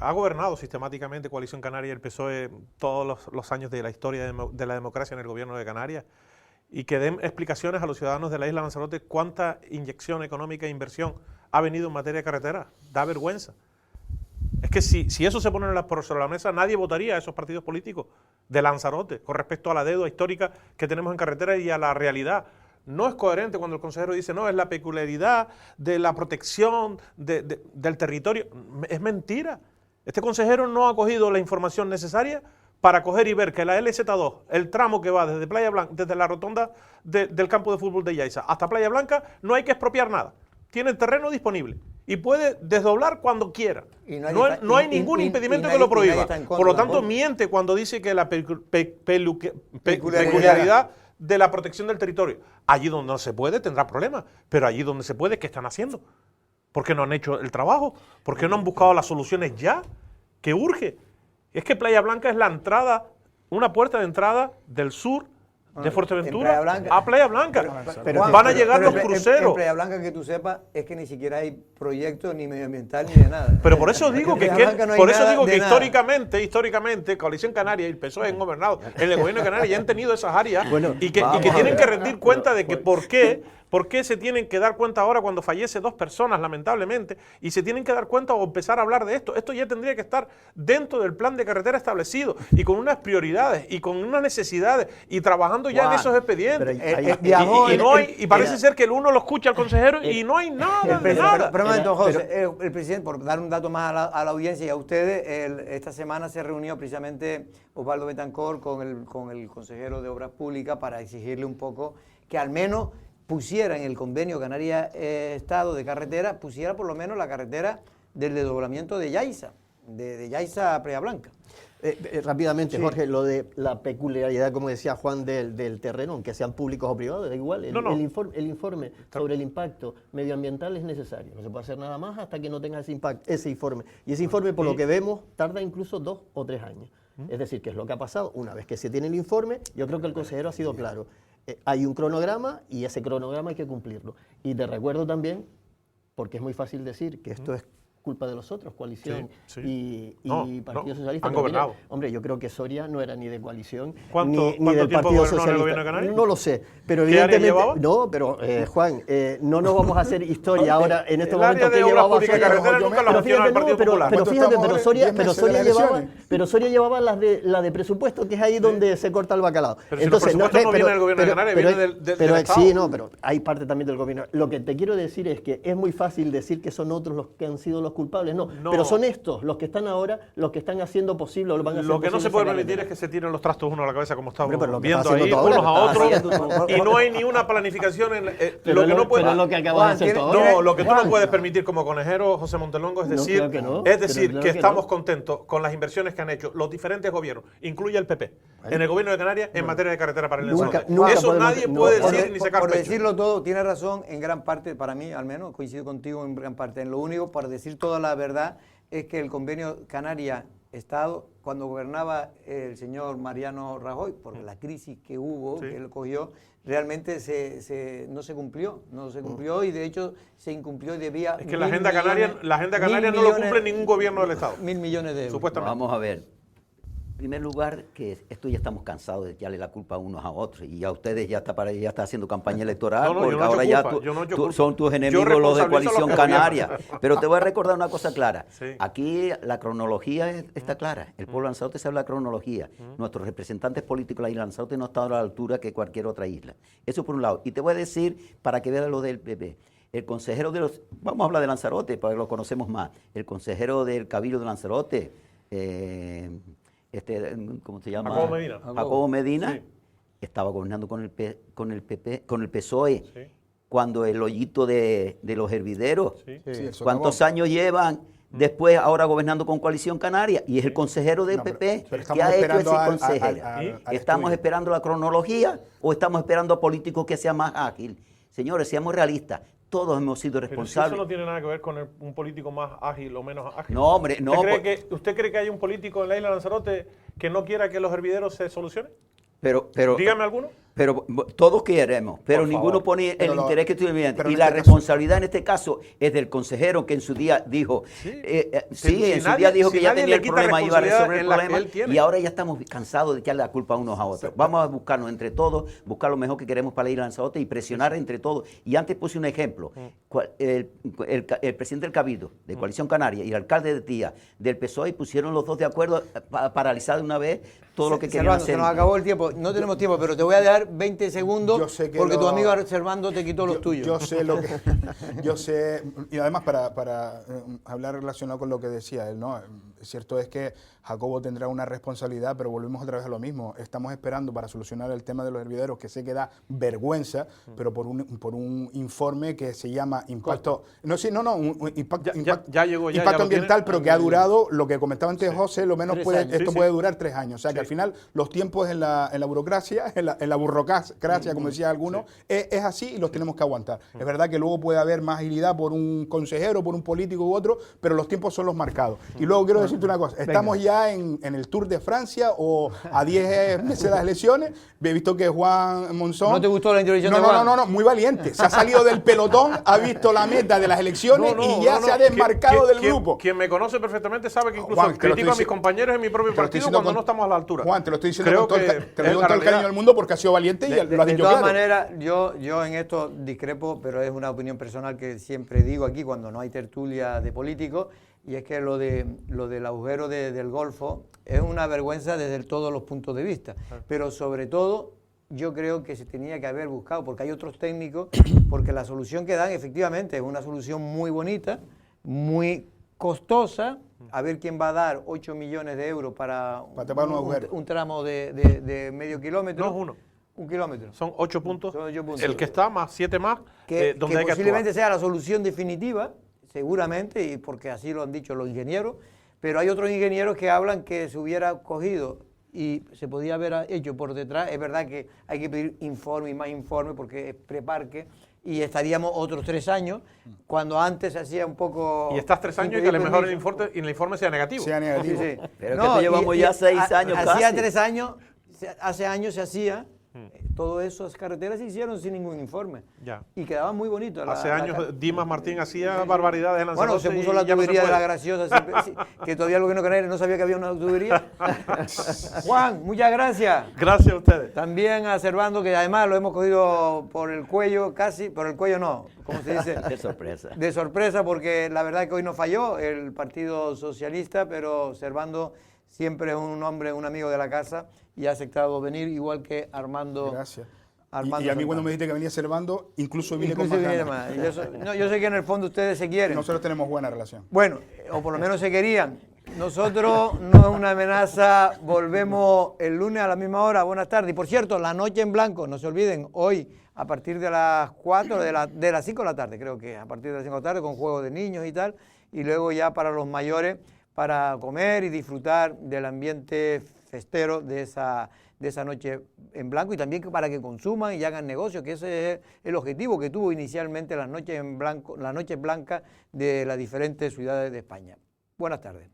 Ha gobernado sistemáticamente Coalición Canaria y el PSOE todos los años de la historia de la democracia en el gobierno de Canarias, y que den explicaciones a los ciudadanos de la isla de Lanzarote cuánta inyección económica e inversión ha venido en materia de carretera. Da vergüenza. Es que si eso se pone sobre la mesa, nadie votaría a esos partidos políticos de Lanzarote con respecto a la deuda histórica que tenemos en carretera y a la realidad. No es coherente cuando el consejero dice, no, es la peculiaridad de la protección del territorio. Es mentira. Este consejero no ha cogido la información necesaria para coger y ver que la LZ2, el tramo que va desde Playa Blanca, desde la rotonda del campo de fútbol de Yaiza hasta Playa Blanca, no hay que expropiar nada. Tiene el terreno disponible y puede desdoblar cuando quiera. No hay ningún impedimento que lo prohíba. Por lo tanto, miente cuando dice que la peculiaridad de la protección del territorio. Allí donde no se puede tendrá problemas, pero allí donde se puede, ¿qué están haciendo? ¿Por qué no han hecho el trabajo? ¿Por qué no han buscado las soluciones ya? Que urge. Es que Playa Blanca es la entrada, una puerta de entrada del sur de Fuerteventura a Playa Blanca. Pero van a llegar los cruceros. En Playa Blanca, que tú sepas, es que ni siquiera hay proyectos ni medioambiental ni de nada. Pero por eso digo que históricamente Coalición Canaria y el PSOE han gobernado en el gobierno de Canarias y han tenido esas áreas y que tienen que rendir cuenta de que por qué se tienen que dar cuenta ahora cuando fallece 2 personas, lamentablemente, y se tienen que dar cuenta o empezar a hablar de esto. Esto ya tendría que estar dentro del plan de carretera establecido y con unas prioridades y con unas necesidades y trabajando ya en esos expedientes. Y parece ser que el uno lo escucha al consejero y no hay nada de nada. Pero un momento, José, el presidente, por dar un dato más a la audiencia y a ustedes, esta semana se reunió precisamente Osvaldo Betancor con el consejero de Obras Públicas para exigirle un poco que al menos pusiera en el convenio Canarias-Estado de carretera, pusiera por lo menos la carretera del desdoblamiento de Yaiza, de Yaiza a Playa Blanca. Rápidamente, Sí. Jorge, lo de la peculiaridad, como decía Juan, del terreno, aunque sean públicos o privados, da igual. El informe sobre el impacto medioambiental es necesario. No se puede hacer nada más hasta que no tenga ese informe. Y ese informe, por lo que vemos, tarda incluso 2 o 3 años. Es decir, que es lo que ha pasado. Una vez que se tiene el informe, yo creo que el consejero ha sido claro. Hay un cronograma y ese cronograma hay que cumplirlo. Y te recuerdo también, porque es muy fácil decir que esto es culpa de los otros, Coalición y Partido Socialista. Han gobernado. Hombre, yo creo que Soria no era ni de Coalición ¿Cuánto ni del tiempo Partido gobernó en el Socialista. gobierno de Canarias? No lo sé, pero ¿Qué área evidentemente... llevaba? No, pero Juan, no nos vamos a hacer historia ahora en este El momento área de que obras llevaba públicas y Soria. carreteras nunca la gestiona el Partido Popular. Pero fíjate, meses pero Soria llevaba la de presupuesto, que es ahí donde se corta el bacalao. Pero si los presupuestos no vienen del gobierno de Canarias, vienen del Estado. Sí, no, pero hay parte también del gobierno. Lo que te quiero decir es que es muy fácil decir que son otros los que han sido los culpables. No, pero son estos los que están ahora, los que están haciendo posible o lo van a hacer. Lo que no se puede esa permitir carretera. es que se tiren los trastos uno a la cabeza como estamos Pero viendo ahí, unos a otros, y no hay ni una planificación. Lo que no puede, lo que acabas de hacer tú ahora. no, lo que tú no puedes permitir como conejero, José Montelongo, es decir, que estamos contentos con las inversiones que han hecho los diferentes gobiernos, incluye el PP, en el gobierno de Canarias en materia de carretera para el Lanzarote. Eso nadie puede decir ni sacar Por pecho. decirlo todo, tiene razón en gran parte, para mí al menos, coincido contigo en gran parte. En lo único, para decir toda la verdad, es que el convenio Canarias-Estado, cuando gobernaba el señor Mariano Rajoy, por la crisis que hubo, que él cogió, realmente no se cumplió y de hecho se incumplió y debía... Es que la agenda canaria no lo cumple ningún gobierno del Estado. 1.000 millones de euros. Supuestamente. Vamos a ver. primer lugar, que esto ya estamos cansados de echarle la culpa a unos a otros, y ya ustedes ya está haciendo campaña electoral, No, porque yo no ahora echo ya culpa, son tus enemigos los de Coalición Canaria. Pero te voy a recordar una cosa clara. Sí. Aquí la cronología está clara. El pueblo de Lanzarote sabe la cronología. Nuestros representantes políticos de la isla de Lanzarote no están a la altura que cualquier otra isla. Eso por un lado. Y te voy a decir, para que veas lo del PP, el consejero de los... Vamos a hablar de Lanzarote, para que lo conocemos más. El consejero del Cabildo de Lanzarote... ¿cómo se llama? Jacobo Medina. Jacobo Medina, Sí. estaba gobernando con el PSOE, Sí. cuando el hoyito de los hervideros. Sí. Sí, el ¿Cuántos socavón. años llevan después, ahora gobernando con Coalición Canaria? Y es el consejero del No, pero PP. estamos ¿Qué ha hecho ese esperando consejero? al ¿Estamos estudio. esperando la cronología o estamos esperando a políticos que sean más ágiles? Señores, seamos realistas. Todos hemos sido Pero si responsables. eso no tiene nada que ver con un político más ágil o menos ágil. No, hombre, no, ¿Usted cree que hay un político en la isla de Lanzarote que no quiera que los hervideros se solucionen? Pero, Dígame alguno. Pero todos queremos, pero Por ninguno favor. pone Pero el interés que tú viviendo. pero Y en la este caso- responsabilidad en este caso es del consejero que en su día dijo, Si en su día nadie- dijo que si ya nadie tenía le el quita problema, iba a resolver el responsabilidad en la que problema, él tiene. y ahora ya estamos cansados de echarle la culpa a unos a otros. Vamos a buscarnos entre todos, buscar lo mejor que queremos para la isla de Lanzarote y presionar entre todos. Y antes puse un ejemplo. El presidente del Cabildo, de Coalición Canaria, y el alcalde de Tía, del PSOE, pusieron los dos de acuerdo para paralizar de una vez todo lo que querían Servando, hacer. se nos acabó el tiempo. No tenemos tiempo, pero te voy a dar 20 segundos Yo sé que porque tu lo- amigo Servando te quitó los tuyos. Yo sé lo que... Yo sé... Y además para hablar relacionado con lo que decía él, ¿no? Cierto es que Jacobo tendrá una responsabilidad, pero volvemos otra vez a lo mismo. Estamos esperando para solucionar el tema de los hervideros, que sé que da vergüenza, pero por un informe que se llama impacto... Impacto Ya llegó, ya impacto lo ambiental, tiene. pero que ha durado, lo que comentaba antes José, lo menos 3 años. esto Sí, puede sí. durar 3 años. O sea que Sí. al final los tiempos en la burocracia, en la burrocracia, como decía alguno, es así y los tenemos que aguantar. Es verdad que luego puede haber más agilidad por un consejero, por un político u otro, pero los tiempos son los marcados. Y luego quiero decirte una cosa, estamos ya en el Tour de Francia o a 10 meses de las elecciones. He visto que Juan Monzón... ¿No te gustó la intervención de Juan? No, muy valiente. Se ha salido del pelotón, ha visto la meta de las elecciones y ya se ha desmarcado del grupo. Quien me conoce perfectamente sabe que incluso Juan, te lo critico a estoy mis compañeros en mi propio te lo estoy partido diciendo cuando con- no estamos a la altura. Juan, te lo estoy diciendo Creo con todo, que te lo digo en con la todo el cariño realidad- del mundo porque ha sido valiente y lo has De dicho todas claro. maneras, yo en esto discrepo, pero es una opinión personal que siempre digo aquí cuando no hay tertulia de políticos, y es que lo del agujero del Golfo es una vergüenza desde todos los puntos de vista, pero sobre todo yo creo que se tenía que haber buscado, porque hay otros técnicos, porque la solución que dan efectivamente es una solución muy bonita, muy costosa, a ver quién va a dar 8 millones de euros para tapar un agujero. un tramo de medio kilómetro. No es uno. Un kilómetro. Son 8 puntos. Son 8 puntos. El que está más 7 más, Que donde hay que posiblemente actuar. sea la solución definitiva, seguramente, y porque así lo han dicho los ingenieros, pero hay otros ingenieros que hablan que se hubiera cogido y se podía haber hecho por detrás. Es verdad que hay que pedir informe y más informe porque es preparque y estaríamos otros 3 años, cuando antes se hacía un poco... Y estás 3 años y que a lo mejor el informe sea negativo. Sea negativo. Sí, sí. Pero que esto llevamos ya 6 años Hacía casi. 3 años, hace años se hacía, todas esas carreteras se hicieron sin ningún informe. Ya. Y quedaban muy bonitas. Hace años Dimas Martín hacía barbaridades en Lanzarote. Bueno, se puso y la ya no se tubería de puede. la Graciosa, que todavía el gobierno canario no sabía que había una tubería. Juan, muchas gracias. Gracias a ustedes. También a Servando, que además lo hemos cogido por el cuello, casi, por el cuello no, ¿cómo se dice? De sorpresa. De sorpresa, porque la verdad es que hoy no falló el Partido Socialista, pero Servando siempre es un hombre, un amigo de la casa, y ha aceptado venir, igual que Armando. Gracias. Armando Y a mí Santana. cuando me dijiste que venía Servando, incluso vine Incluso con más viene ganas. más. Yo sé que en el fondo ustedes se quieren. Nosotros tenemos buena relación. Bueno, o por lo menos se querían. Nosotros, no es una amenaza, volvemos el lunes a la misma hora. Buenas tardes. Y por cierto, la noche en blanco, no se olviden, hoy a partir de las 4, de las 5 de la tarde, creo que a partir de las 5 de la tarde, con juegos de niños y tal, y luego ya para los mayores, para comer y disfrutar del ambiente festero de esa noche en blanco, y también para que consuman y hagan negocios, que ese es el objetivo que tuvo inicialmente las noches en blanco, las noches blancas de las diferentes ciudades de España. Buenas tardes.